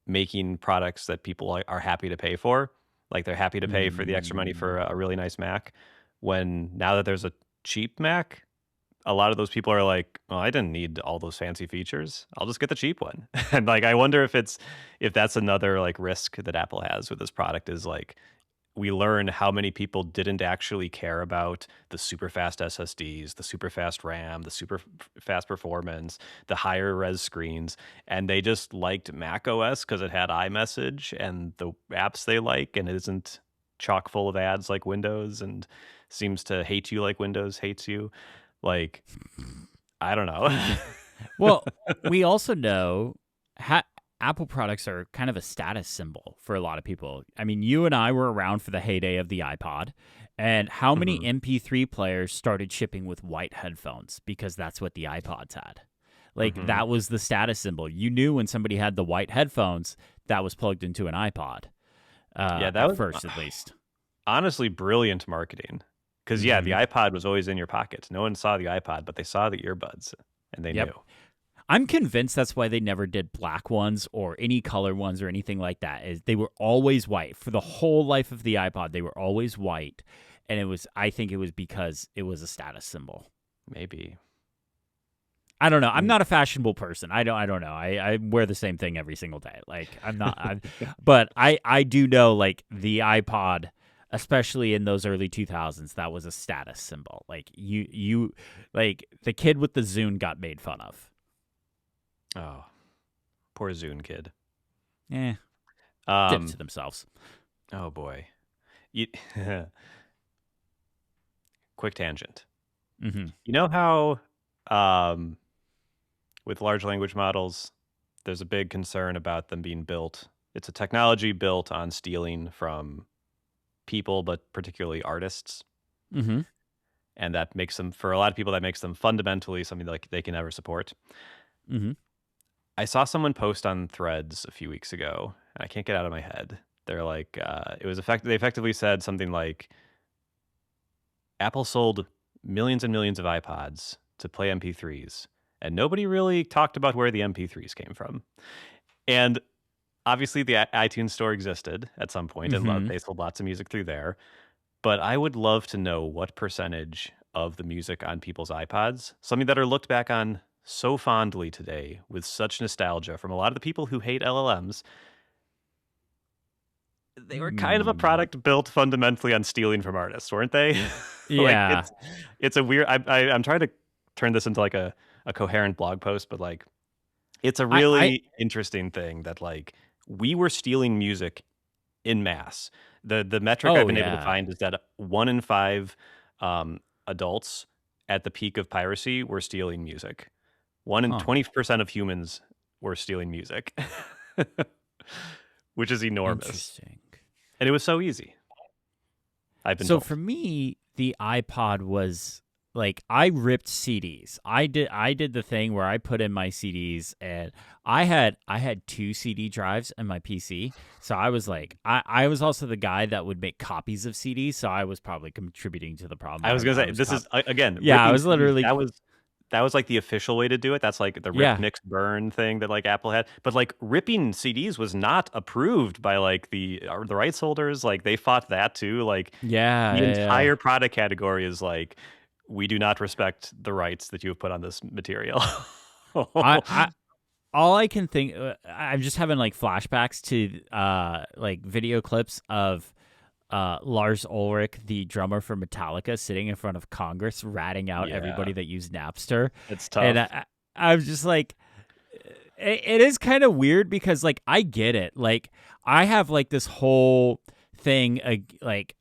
making products that people are happy to pay for. Like they're happy to pay for the extra money for a really nice Mac. When now that there's a cheap Mac, a lot of those people are like, "Oh, I didn't need all those fancy features. I'll just get the cheap one." And like, I wonder if that's another like risk that Apple has with this product is like we learn how many people didn't actually care about the super fast SSDs, the super fast RAM, the super fast performance, the higher res screens, and they just liked Mac OS because it had iMessage and the apps they like, and it isn't chock full of ads like Windows and seems to hate you like Windows hates you. Like, I don't know. Well, we also know Apple products are kind of a status symbol for a lot of people. I mean, you and I were around for the heyday of the iPod, and how many Mhm. MP3 players started shipping with white headphones because that's what the iPods had. Like Mhm. that was the status symbol. You knew when somebody had the white headphones that was plugged into an iPod. Yeah, that At was first, at least. honestly brilliant marketing. Because yeah, the Mm-hmm. iPod was always in your pocket. No one saw the iPod, but they saw the earbuds, and they Yep. knew. I'm convinced that's why they never did black ones or any color ones or anything like that. Is they were always white for the whole life of the iPod. They were always white, and I think it was because it was a status symbol. Maybe. I don't know. I'm Mm. not a fashionable person. I don't know. I wear the same thing every single day. Like I'm not. But I do know like the iPod, especially in those early 2000s, that was a status symbol. Like you like the kid with the Zune got made fun of. Oh, poor Zune kid. Eh, did it to Um. themselves. Oh boy. You, quick tangent. Mm-hmm. You know how, um, with large language models, there's a big concern about them being built. It's a technology built on stealing from people, but particularly artists. Mm-hmm. And that makes them, for a lot of people, that makes them fundamentally something like they can never support. Mm-hmm. I saw someone post on Threads a few weeks ago, and I can't get it out of my head. They're like, they effectively said something like, Apple sold millions and millions of iPods to play MP3s, and nobody really talked about where the MP3s came from. And obviously, the iTunes store existed at some point, and Mm-hmm. they sold lots of music through there. But I would love to know what percentage of the music on people's iPods, something that are looked back on so fondly today with such nostalgia from a lot of the people who hate LLMs, they were kind of a Mm. product built fundamentally on stealing from artists, weren't they? Like Yeah. it's a weird. I'm trying to turn this into like a coherent blog post, but like it's a I really interesting thing that like we were stealing music in mass. The metric I've oh been able to yeah. find is that 1 in 5 adults at the peak of piracy were stealing music. One in Huh. 20% of humans were stealing music, which is enormous. Interesting. And it was so easy. I've been So for told. me, the iPod was like I ripped CDs. I did the thing where I put in my CDs and I had 2 CD drives in my PC. So I was like I was also the guy that would make copies of CDs, so I was probably contributing to the problem. I was gonna I say was this is again Yeah, I ripping was CDs. literally That was like the official way to do it. That's like the rip, yeah. mix, burn thing that like Apple had. But like ripping CDs was not approved by like the rights holders. Like they fought that too. Like Yeah, the yeah, yeah. entire product category is like we do not respect the rights that you have put on this material. I all I can think I'm just having like flashbacks to like video clips of Lars Ulrich, the drummer for Metallica, sitting in front of Congress ratting out Yeah, everybody that used Napster. it's And tough. I'm just like it is kind of weird because like I get it. Like I have like this whole thing like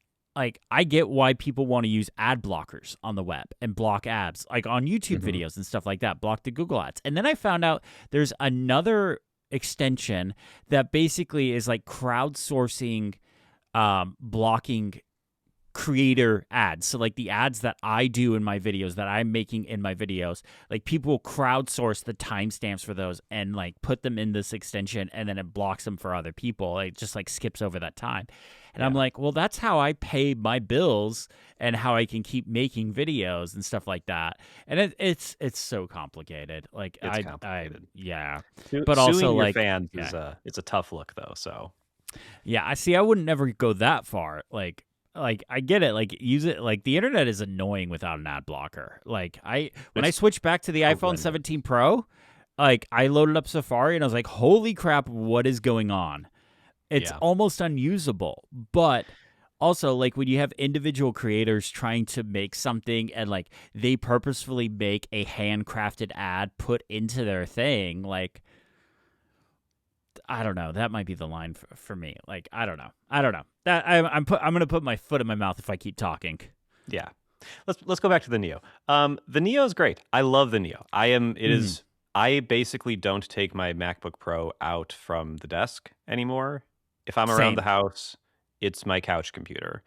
I get why people want to use ad blockers on the web and block ads like on YouTube Hmm. videos and stuff like that, block the Google ads. And then I found out there's another extension that basically is like crowdsourcing blocking creator ads. So like the ads that I do in my videos, that I'm making in my videos, like people will crowdsource the timestamps for those and like put them in this extension, and then it blocks them for other people. It just like skips over that time. And I'm Yeah. like, well, that's how I pay my bills and how I can keep making videos and stuff like that. And it's so complicated. Like It's complicated. yeah. Su- But also suing your like, fans yeah. is it's a tough look though. So Yeah, I see. I wouldn't never go that far. Like I get it. Like use it. Like the internet is annoying without an ad blocker. Like when I it's switched back to the iPhone horrendous. 17 Pro, like I loaded up Safari and I was like, holy crap, what is going on? It's Yeah. almost unusable. But also, like when you have individual creators trying to make something and like they purposefully make a handcrafted ad put into their thing, like I don't know. That might be the line for me. Like I don't know. That I'm gonna put my foot in my mouth if I keep talking. Yeah. Let's go back to the Neo. The Neo is great. I love the Neo. I basically don't take my MacBook Pro out from the desk anymore. If I'm around Same. the house, it's my couch computer.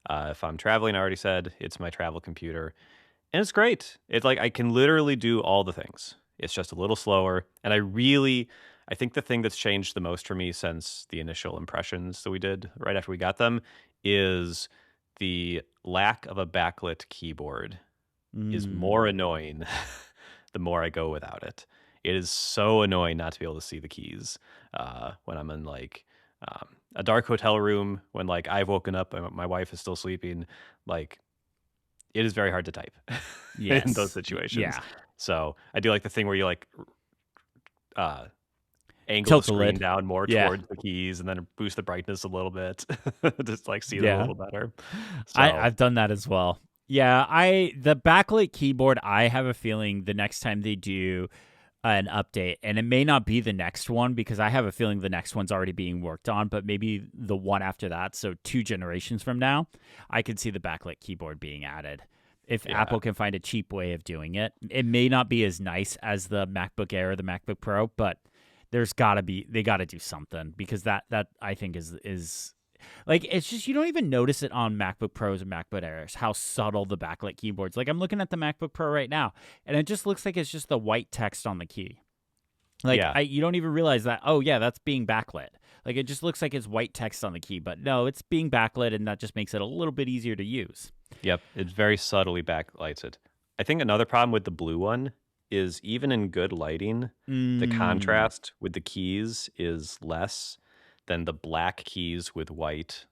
If I'm traveling, I already said it's my travel computer. And it's great. It's like I can literally do all the things. It's just a little slower. And I think the thing that's changed the most for me since the initial impressions that we did right after we got them is the lack of a backlit keyboard is more annoying the more I go without it. It is so annoying not to be able to see the keys when I'm in like a dark hotel room, when like I've woken up and my wife is still sleeping. Like it is very hard to type in those situations. Yeah. So I do like the thing where you like angle Tilt the the screen lid. down more Yeah. towards the keys and then boost the brightness a little bit, just like see them a Yeah. little better. So I've done that as well. Yeah, the backlit keyboard, I have a feeling the next time they do an update, and it may not be the next one because I have a feeling the next one's already being worked on, but maybe the one after that, so 2 generations from now, I could see the backlit keyboard being added. If Yeah. Apple can find a cheap way of doing it. It may not be as nice as the MacBook Air or the MacBook Pro, but they got to do something, because that I think is like, it's just, you don't even notice it on MacBook Pros and MacBook Airs how subtle the backlit keyboards. Like I'm looking at the MacBook Pro right now, and it just looks like it's just the white text on the key. Like Yeah. you don't even realize that. Oh yeah, that's being backlit. Like it just looks like it's white text on the key, but no, it's being backlit, and that just makes it a little bit easier to use. Yep, it very subtly backlights it. I think another problem with the blue one is even in good lighting, the contrast with the keys is less than the black keys with white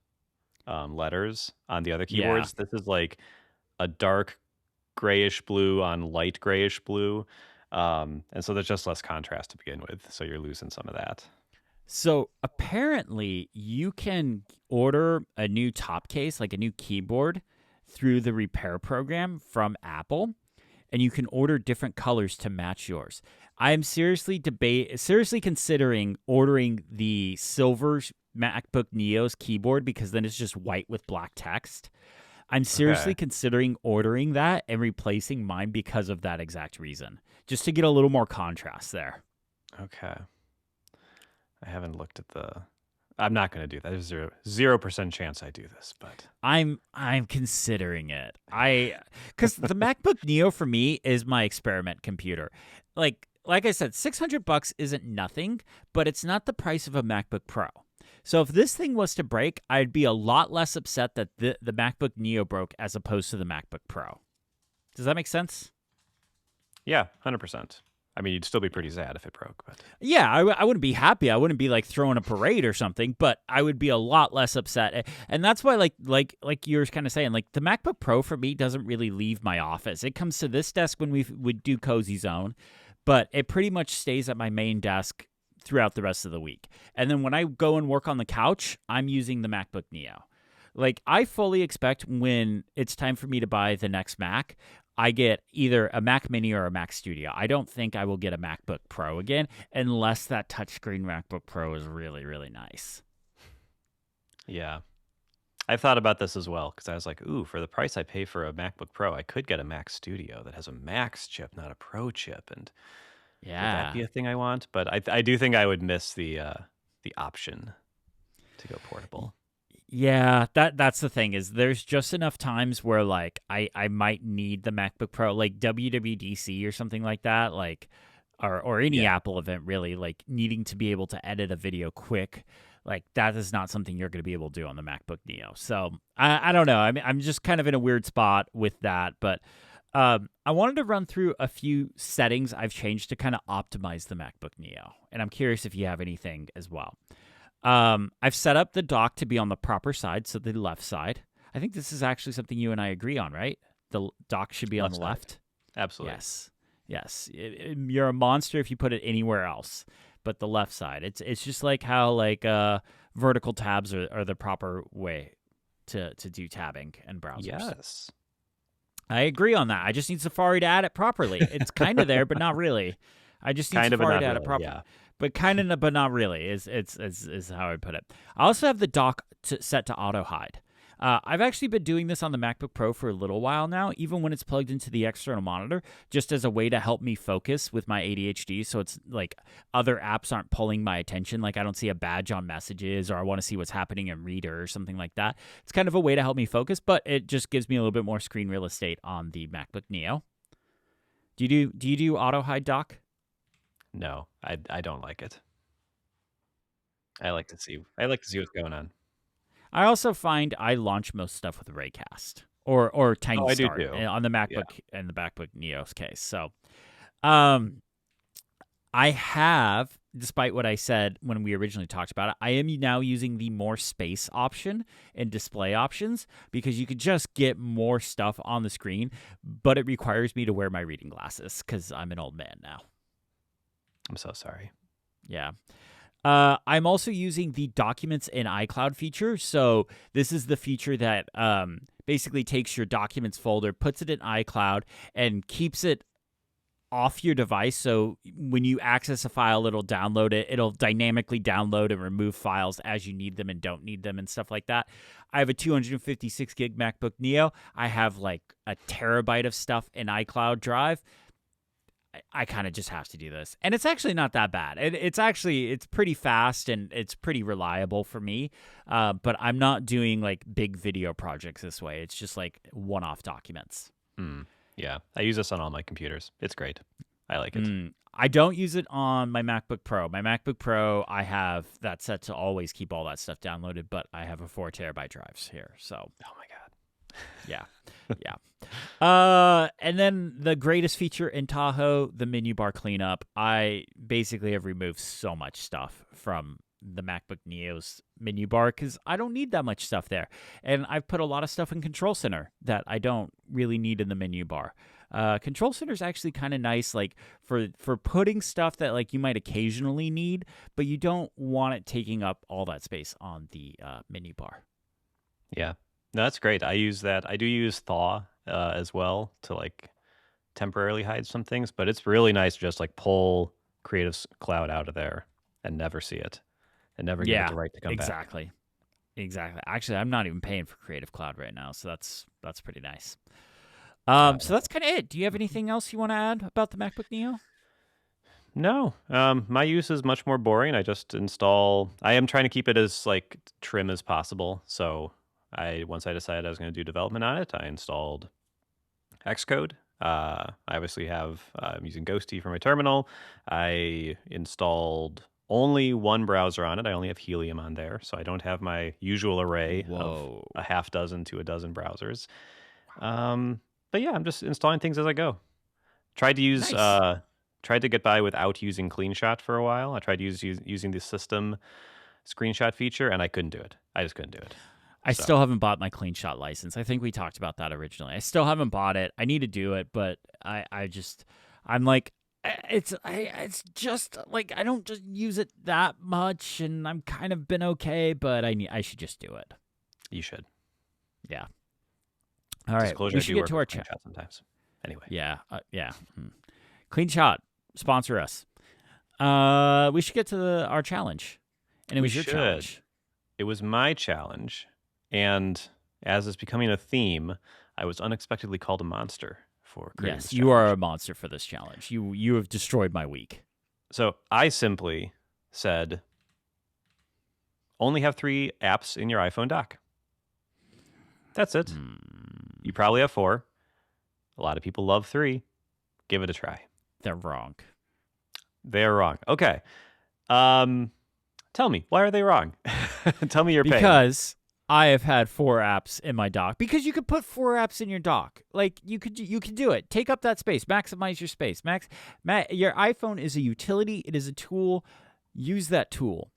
letters on the other Yeah. keyboards. This is like a dark grayish blue on light grayish blue. And so there's just less contrast to begin with. So you're losing some of that. So apparently you can order a new top case, like a new keyboard, through the repair program from Apple, and you can order different colors to match yours. I am seriously considering ordering the silver MacBook Neo's keyboard, because then it's just white with black text. I'm seriously considering ordering that and replacing mine because of that exact reason, just to get a little more contrast there. Okay. I haven't looked at I'm not going to do that. There's 0% chance I do this, but I'm considering it. Because the MacBook Neo for me is my experiment computer. Like I said, $600 isn't nothing, but it's not the price of a MacBook Pro. So if this thing was to break, I'd be a lot less upset that the MacBook Neo broke as opposed to the MacBook Pro. Does that make sense? yeah, 100%. I mean, you'd still be pretty sad if it broke, but Yeah, I wouldn't be happy. I wouldn't be like throwing a parade or something, but I would be a lot less upset. And that's why, like you were kind of saying, like the MacBook Pro for me doesn't really leave my office. It comes to this desk when we would do Cozy Zone, but it pretty much stays at my main desk throughout the rest of the week. And then when I go and work on the couch, I'm using the MacBook Neo. Like I fully expect when it's time for me to buy the next Mac, I get either a Mac Mini or a Mac Studio. I don't think I will get a MacBook Pro again unless that touchscreen MacBook Pro is really, really nice. yeah. I've thought about this as well, because I was like, ooh, for the price I pay for a MacBook Pro, I could get a Mac Studio that has a Max chip, not a Pro chip. And would that be a thing I want? But I do think I would miss the option to go portable. Yeah, that's the thing is there's just enough times where like I might need the MacBook Pro, like WWDC or something like that, like or any Yeah. Apple event really, like needing to be able to edit a video quick. Like that is not something you're going to be able to do on the MacBook Neo. So I don't know. I mean, I'm just kind of in a weird spot with that, but I wanted to run through a few settings I've changed to kind of optimize the MacBook Neo, and I'm curious if you have anything as well. I've set up the dock to be on the proper side, so the left side. I think this is actually something you and I agree on, right? The dock should be on Left the side. left. Absolutely. Yes. You're a monster if you put it anywhere else, but the left side. It's just like how like vertical tabs are the proper way to do tabbing and browsers. Yes. I agree on that. I just need Safari to add it properly. It's kind of there, but not really. I just need Kind of, but Safari not to add it really. properly. Yeah. But kind of, but not really is how I put it. I also have the dock set to auto hide. I've actually been doing this on the MacBook Pro for a little while now, even when it's plugged into the external monitor, just as a way to help me focus with my ADHD. So it's like other apps aren't pulling my attention. Like I don't see a badge on messages, or I want to see what's happening in Reader or something like that. It's kind of a way to help me focus, but it just gives me a little bit more screen real estate on the MacBook Neo. Do you do auto hide dock? No, I don't like it. I like to see what's going on. I also find I launch most stuff with Raycast or Tiny Oh, I do Start too. on the Yeah. MacBook and the MacBook Neo's case. So, um, I have, despite what I said when we originally talked about it, I am now using the more space option in display options because you could just get more stuff on the screen, but it requires me to wear my reading glasses because I'm an old man now. I'm so sorry. Yeah. I'm also using the Documents in iCloud feature. So this is the feature that basically takes your Documents folder, puts it in iCloud, and keeps it off your device. So when you access a file, it'll download it. It'll dynamically download and remove files as you need them and don't need them and stuff like that. I have a 256 gig MacBook Neo. I have like a terabyte of stuff in iCloud Drive. I kind of just have to do this. And it's actually not that bad. It's pretty fast and it's pretty reliable for me. But I'm not doing like big video projects this way. It's just like one-off documents. Yeah, I use this on all my computers. It's great. I like it. I don't use it on my MacBook Pro. My MacBook Pro, I have that set to always keep all that stuff downloaded, but I have a 4 terabyte drives here. So, Oh my god. yeah. And then the greatest feature in Tahoe, the menu bar cleanup. I basically have removed so much stuff from the MacBook Neo's menu bar because I don't need that much stuff there. And I've put a lot of stuff in Control Center that I don't really need in the menu bar. Control Center is actually kind of nice, like for putting stuff that like you might occasionally need, but you don't want it taking up all that space on the menu bar. Yeah. No, that's great. I use that. I do use Thaw as well to like temporarily hide some things, but it's really nice to just like pull Creative Cloud out of there and never see it and never give it the right to come back. Exactly. Actually, I'm not even paying for Creative Cloud right now, so that's pretty nice. So that's kind of it. Do you have anything else you want to add about the MacBook Neo? No, my use is much more boring. I just install. I am trying to keep it as like trim as possible. So once I decided I was going to do development on it, I installed Xcode. I obviously have. I'm using Ghosty for my terminal. I installed only one browser on it. I only have Helium on there, so I don't have my usual array of a half dozen to a dozen browsers. But yeah, I'm just installing things as I go. Tried to use. Nice. Tried to get by without using CleanShot for a while. I tried using the system screenshot feature, and I couldn't do it. I just couldn't do it. I still haven't bought my CleanShot license. I think we talked about that originally. I still haven't bought it. I need to do it, but I'm like, it's just like I don't just use it that much, and I'm kind of been okay, but I should just do it. You should. Yeah. All right. Disclosure, We should get to our chat sometimes. Anyway. Yeah. CleanShot, sponsor us. We should get to our challenge, and it was your challenge. It was my challenge. And as is becoming a theme, I was unexpectedly called a monster for creating this you challenge. are a monster for this challenge. You have destroyed my week. So I simply said, only have 3 apps in your iPhone dock. That's it. Hmm. You probably have 4. A lot of people love 3. Give it a try. They're wrong. They're wrong. Okay. Tell me, why are they wrong? Tell me your pain. Because I have had 4 apps in my dock. Because you could put 4 apps in your dock. Like you could do it. Take up that space. Maximize your space. Your iPhone is a utility. It is a tool. Use that tool.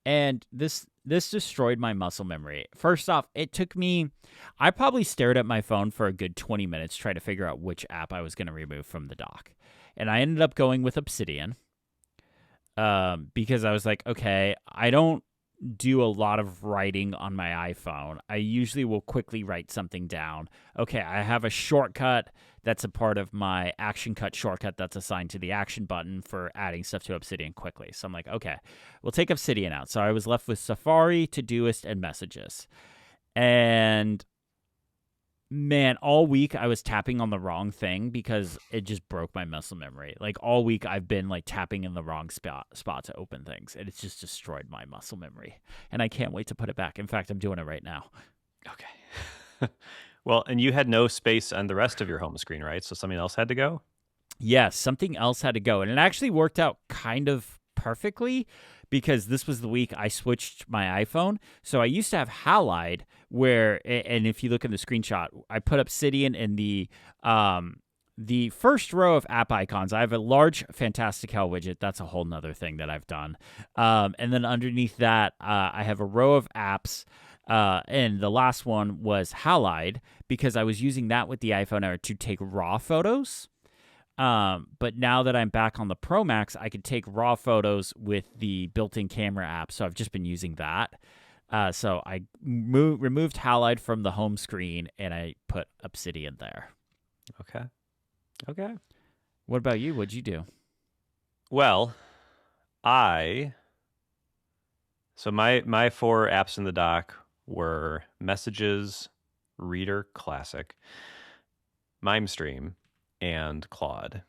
And this destroyed my muscle memory. First off, it took me. I probably stared at my phone for a good 20 minutes trying to figure out which app I was going to remove from the dock, and I ended up going with Obsidian. Because I was like, okay, I don't do a lot of writing on my iPhone. I usually will quickly write something down. Okay, I have a shortcut that's a part of my action cut shortcut that's assigned to the action button for adding stuff to Obsidian quickly. So I'm like, okay, we'll take Obsidian out. So I was left with Safari, Todoist, and Messages. And man, all week I was tapping on the wrong thing because it just broke my muscle memory. Like all week I've been like tapping in the wrong spot to open things, and it's just destroyed my muscle memory. And I can't wait to put it back. In fact, I'm doing it right now. Okay. Well, and you had no space on the rest of your home screen, right? So something else had to go? Yes, something else had to go, and it actually worked out kind of perfectly because this was the week I switched my iPhone. So I used to have Halide, where, and if you look in the screenshot, I put Obsidian in the first row of app icons. I have a large Fantastical widget. That's a whole nother thing that I've done. And then underneath that, I have a row of apps. And the last one was Halide because I was using that with the iPhone Air to take raw photos. But now that I'm back on the Pro Max, I can take raw photos with the built-in camera app. So I've just been using that. So I removed Halide from the home screen and I put Obsidian there. Okay. What about you? What'd you do? Well, so my 4 apps in the dock were Messages, Reader Classic, MimeStream, and Claude.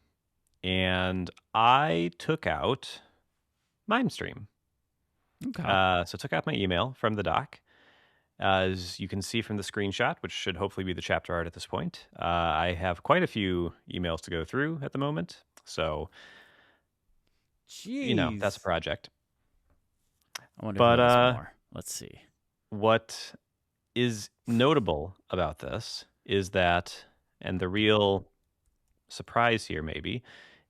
And I took out MimeStream. Okay. So I took out my email from the dock. As you can see from the screenshot, which should hopefully be the chapter art at this point, I have quite a few emails to go through at the moment. So, Jeez. that's a project. I wonder if there's more. Let's see. What is notable about this is that, and the real surprise here maybe,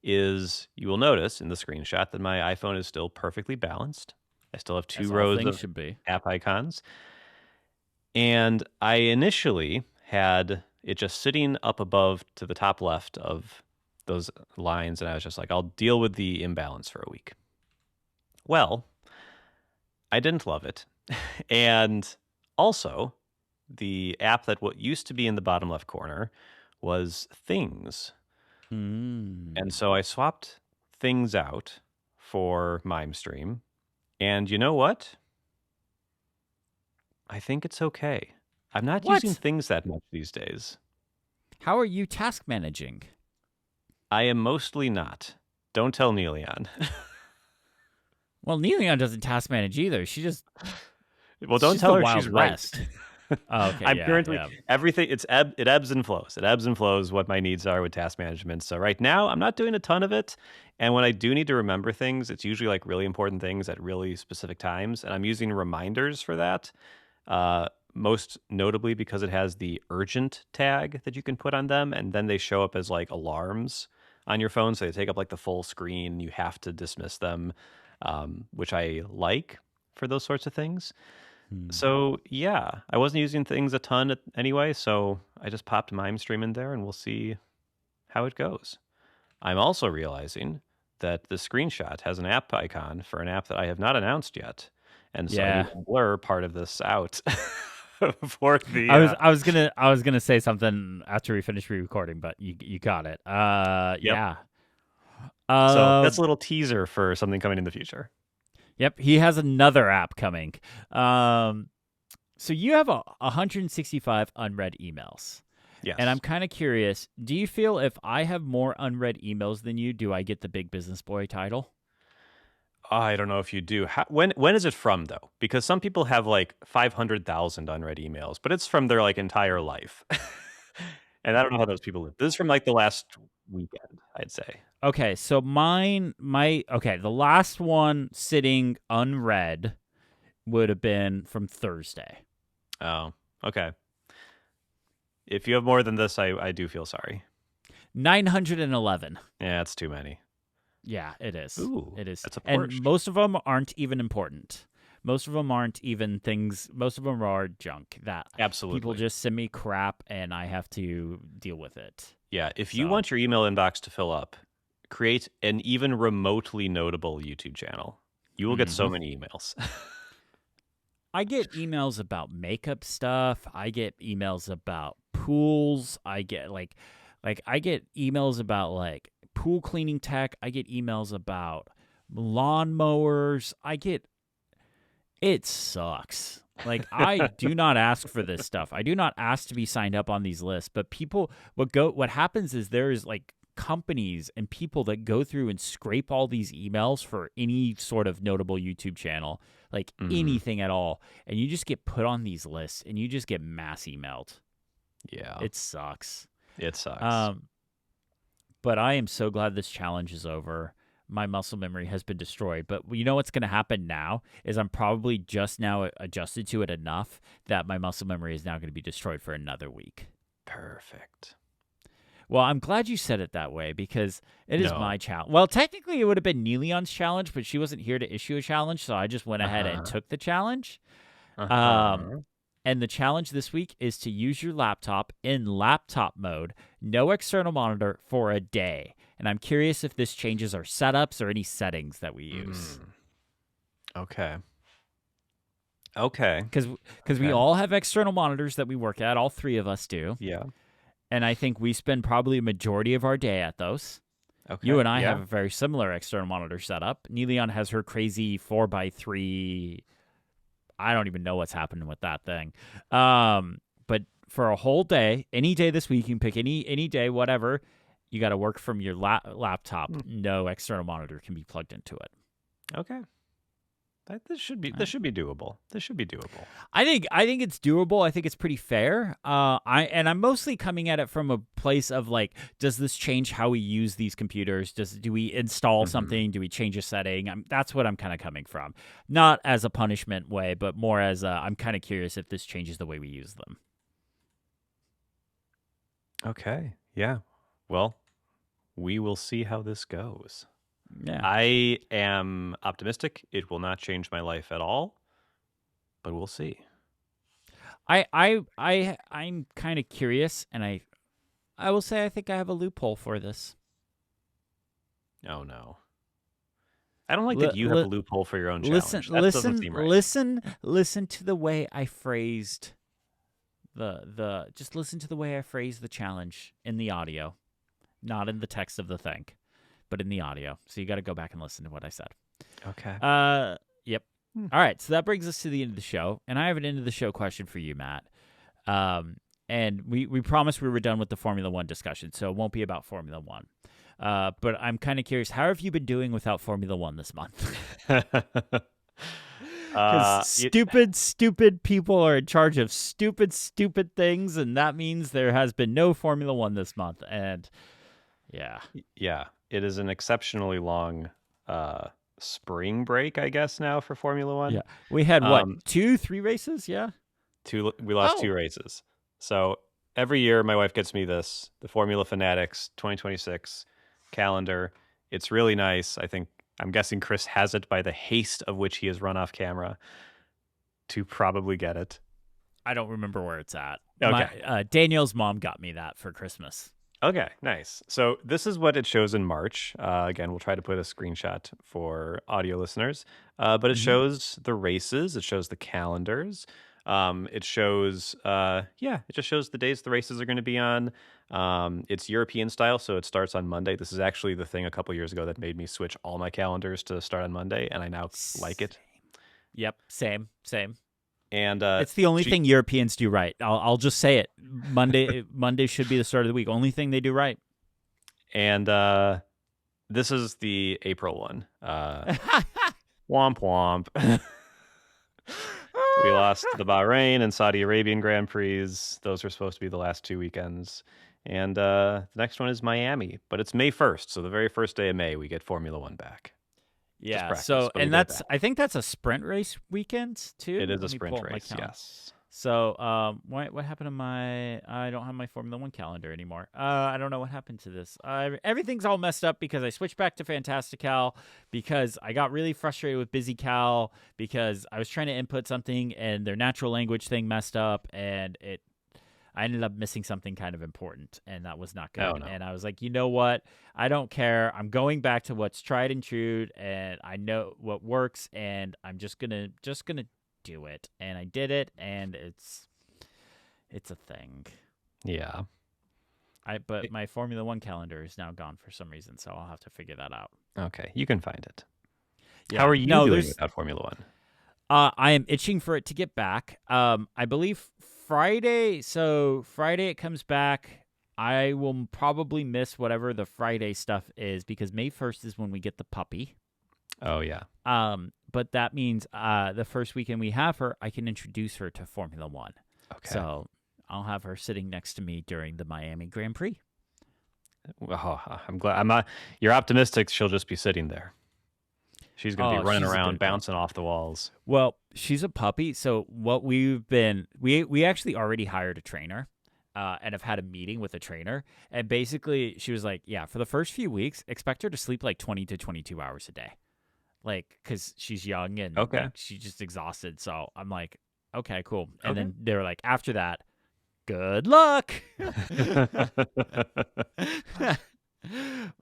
is you will notice in the screenshot that my iPhone is still perfectly balanced. I still have 2 rows of should be. app icons. And I initially had it just sitting up above to the top left of those lines, and I was just like, I'll deal with the imbalance for a week. Well, I didn't love it. And also, the app that what used to be in the bottom left corner was Things. And so I swapped Things out for MimeStream. And you know what? I think it's okay. I'm not using Things that much these days. How are you task managing? I am mostly not. Don't tell Neelion. Well, Neelion doesn't task manage either. She just well, don't tell her she's West. right. Oh, okay, I'm currently everything. It ebbs and flows. It ebbs and flows. What my needs are with task management. So right now, I'm not doing a ton of it. And when I do need to remember things, it's usually like really important things at really specific times, and I'm using reminders for that. Most notably because it has the urgent tag that you can put on them, and then they show up as like alarms on your phone, so they take up like the full screen. And you have to dismiss them, which I like for those sorts of things. So yeah, I wasn't using Things a ton anyway, so I just popped MimeStream in there, and we'll see how it goes. I'm also realizing that the screenshot has an app icon for an app that I have not announced yet, and so I need to blur part of this out. For the I was gonna say something after we finish recording, but you got it. Yep. Yeah. So that's a little teaser for something coming in the future. Yep, he has another app coming. So you have 165 unread emails. Yes. And I'm kind of curious, do you feel if I have more unread emails than you, do I get the Big Business Boy title? I don't know if you do. When is it from though? Because some people have like 500,000 unread emails, but it's from their like entire life. And I don't know how those people live. This is from like the last weekend, I'd say. Okay, so the last one sitting unread would have been from Thursday. Oh, okay. If you have more than this, I do feel sorry. 911. Yeah, it's too many. Yeah, it is. Ooh, It is. that's a And Porsche. most of them aren't even important. Most of them aren't even things. Most of them are junk that Absolutely. people just send me crap and I have to deal with it. Yeah, if you So- want your email inbox to fill up, create an even remotely notable YouTube channel. You will get so many emails. I get emails about makeup stuff. I get emails about pools. I get like I get emails about like pool cleaning tech. I get emails about lawnmowers. It sucks. Like I do not ask for this stuff. I do not ask to be signed up on these lists, but what happens is there's like companies and people that go through and scrape all these emails for any sort of notable YouTube channel, like anything at all, and you just get put on these lists and you just get mass emailed. Yeah. It sucks. It sucks. But I am so glad this challenge is over. My muscle memory has been destroyed. But you know what's going to happen now is I'm probably just now adjusted to it enough that my muscle memory is now going to be destroyed for another week. Perfect. Well, I'm glad you said it that way because it is No. my challenge. Well, technically it would have been Neilion's challenge, but she wasn't here to issue a challenge, so I just went ahead and took the challenge. And the challenge this week is to use your laptop in laptop mode, no external monitor for a day. And I'm curious if this changes our setups or any settings that we use. Okay. Okay. Because we all have external monitors that we work at. All three of us do. Yeah. And I think we spend probably a majority of our day at those. Okay. You and I yeah. have a very similar external monitor setup. Neilion has her crazy 4x3. I don't even know what's happening with that thing. But for a whole day, any day this week, you can pick any day, whatever. You got to work from your laptop. No external monitor can be plugged into it. Okay. This should be doable. This should be doable. I think it's doable. I think it's pretty fair. I'm mostly coming at it from a place of like, does this change how we use these computers? Do we install something? Do we change a setting? That's what I'm kind of coming from. Not as a punishment way, but more as I'm kind of curious if this changes the way we use them. Okay. Yeah. Well, we will see how this goes. Yeah. I am optimistic. It will not change my life at all, but we'll see. I'm kind of curious, and I will say I think I have a loophole for this. Oh no. I don't like that you have a loophole for your own challenge. Listen to the way I phrased just listen to the way I phrased the challenge in the audio, not in the text of the thing, but in the audio. So you got to go back and listen to what I said. Okay. Yep. All right. So that brings us to the end of the show, and I have an end of the show question for you, Matt. And we promised we were done with the Formula One discussion, so it won't be about Formula One. But I'm kind of curious, how have you been doing without Formula One this month? Because stupid people are in charge of stupid things, and that means there has been no Formula One this month. And yeah, it is an exceptionally long spring break, I guess, now for Formula One. Yeah, we had what 2-3 races? Yeah, we lost 2 races. So every year, my wife gets me the Formula Fanatics 2026 calendar. It's really nice. I'm guessing Chris has it by the haste of which he has run off camera to probably get it. I don't remember where it's at. Okay. Danielle's mom got me that for Christmas. Okay, nice. So this is what it shows in March. Again, we'll try to put a screenshot for audio listeners. But it shows the races. It shows the calendars. It shows, it just shows the days the races are going to be on. It's European style, so it starts on Monday. This is actually the thing a couple years ago that made me switch all my calendars to start on Monday, and I now like it. Yep, same. And it's the only thing Europeans do right. I'll just say it. Monday should be the start of the week. Only thing they do right. And this is the April one. Womp womp. We lost the Bahrain and Saudi Arabian Grand Prix. Those were supposed to be the last 2 weekends. And the next one is Miami, but it's May 1st. So the very first day of May, we get Formula One back. Just Yeah. practice, So, but we and get it that's back. I think that's a sprint race weekend too. It is Let a me pull sprint up my race, calendar. yes. So, what happened to I don't have my Formula One calendar anymore. I don't know what happened to this. Everything's all messed up because I switched back to Fantastical because I got really frustrated with BusyCal because I was trying to input something and their natural language thing messed up and I ended up missing something kind of important and that was not good. Oh, no. And I was like, you know what? I don't care. I'm going back to what's tried and true and I know what works and I'm just gonna do it, and I did it, and it's a thing. Yeah. But my Formula One calendar is now gone for some reason, so I'll have to figure that out. Okay, you can find it. Yeah. How are you doing without Formula One? I am itching for it to get back. I believe Friday. So Friday it comes back. I will probably miss whatever the Friday stuff is because May 1st is when we get the puppy. Oh yeah. But that means the first weekend we have her, I can introduce her to Formula One. Okay. So I'll have her sitting next to me during the Miami Grand Prix. Oh, I'm glad. You're optimistic she'll just be sitting there. She's going to be running around, bouncing off the walls. Well, she's a puppy, so what we actually already hired a trainer. And have had a meeting with a trainer, and basically she was like, "Yeah, for the first few weeks, expect her to sleep like 20 to 22 hours a day, like because she's young and like, she's just exhausted." So I'm like, "Okay, cool." And then they were like, "After that, good luck." But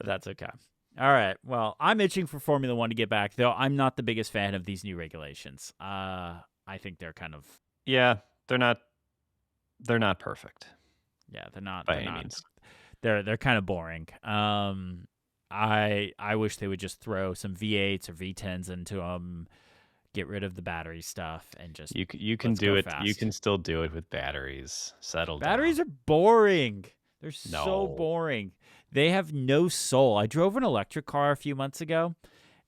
that's okay. All right. Well, I'm itching for Formula One to get back, though. I'm not the biggest fan of these new regulations. I think they're kind of they're not perfect. Yeah, they're not by any means. They're kind of boring. I wish they would just throw some V8s or V10s into them, get rid of the battery stuff, and just you can do it. Fast. You can still do it with batteries. Settle down. Batteries are boring. They're so boring. They have no soul. I drove an electric car a few months ago,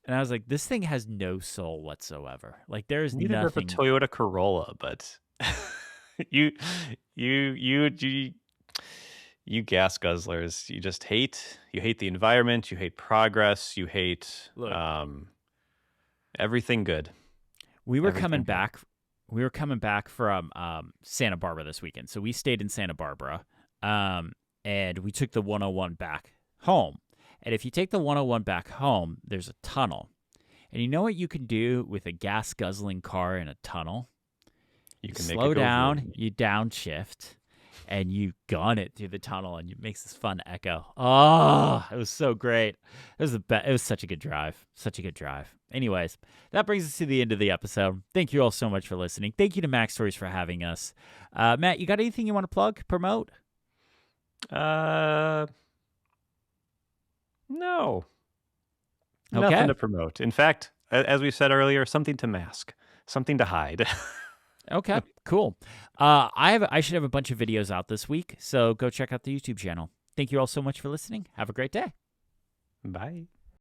and I was like, this thing has no soul whatsoever. Like there's neither nothing. Of a Toyota Corolla, but you gas guzzlers, you just hate the environment, you hate progress, you hate everything good. We were coming back from Santa Barbara this weekend. So we stayed in Santa Barbara and we took the 101 back home. And if you take the 101 back home, there's a tunnel. And you know what you can do with a gas guzzling car in a tunnel? You can slow down, you downshift, and you gun it through the tunnel, and it makes this fun echo. Oh, it was so great. It was it was such a good drive. Such a good drive. Anyways, that brings us to the end of the episode. Thank you all so much for listening. Thank you to MacStories for having us. Matt, you got anything you want to plug, promote? No. Okay. Nothing to promote. In fact, as we said earlier, something to mask, something to hide. Okay, cool. I should have a bunch of videos out this week, so go check out the YouTube channel. Thank you all so much for listening. Have a great day. Bye.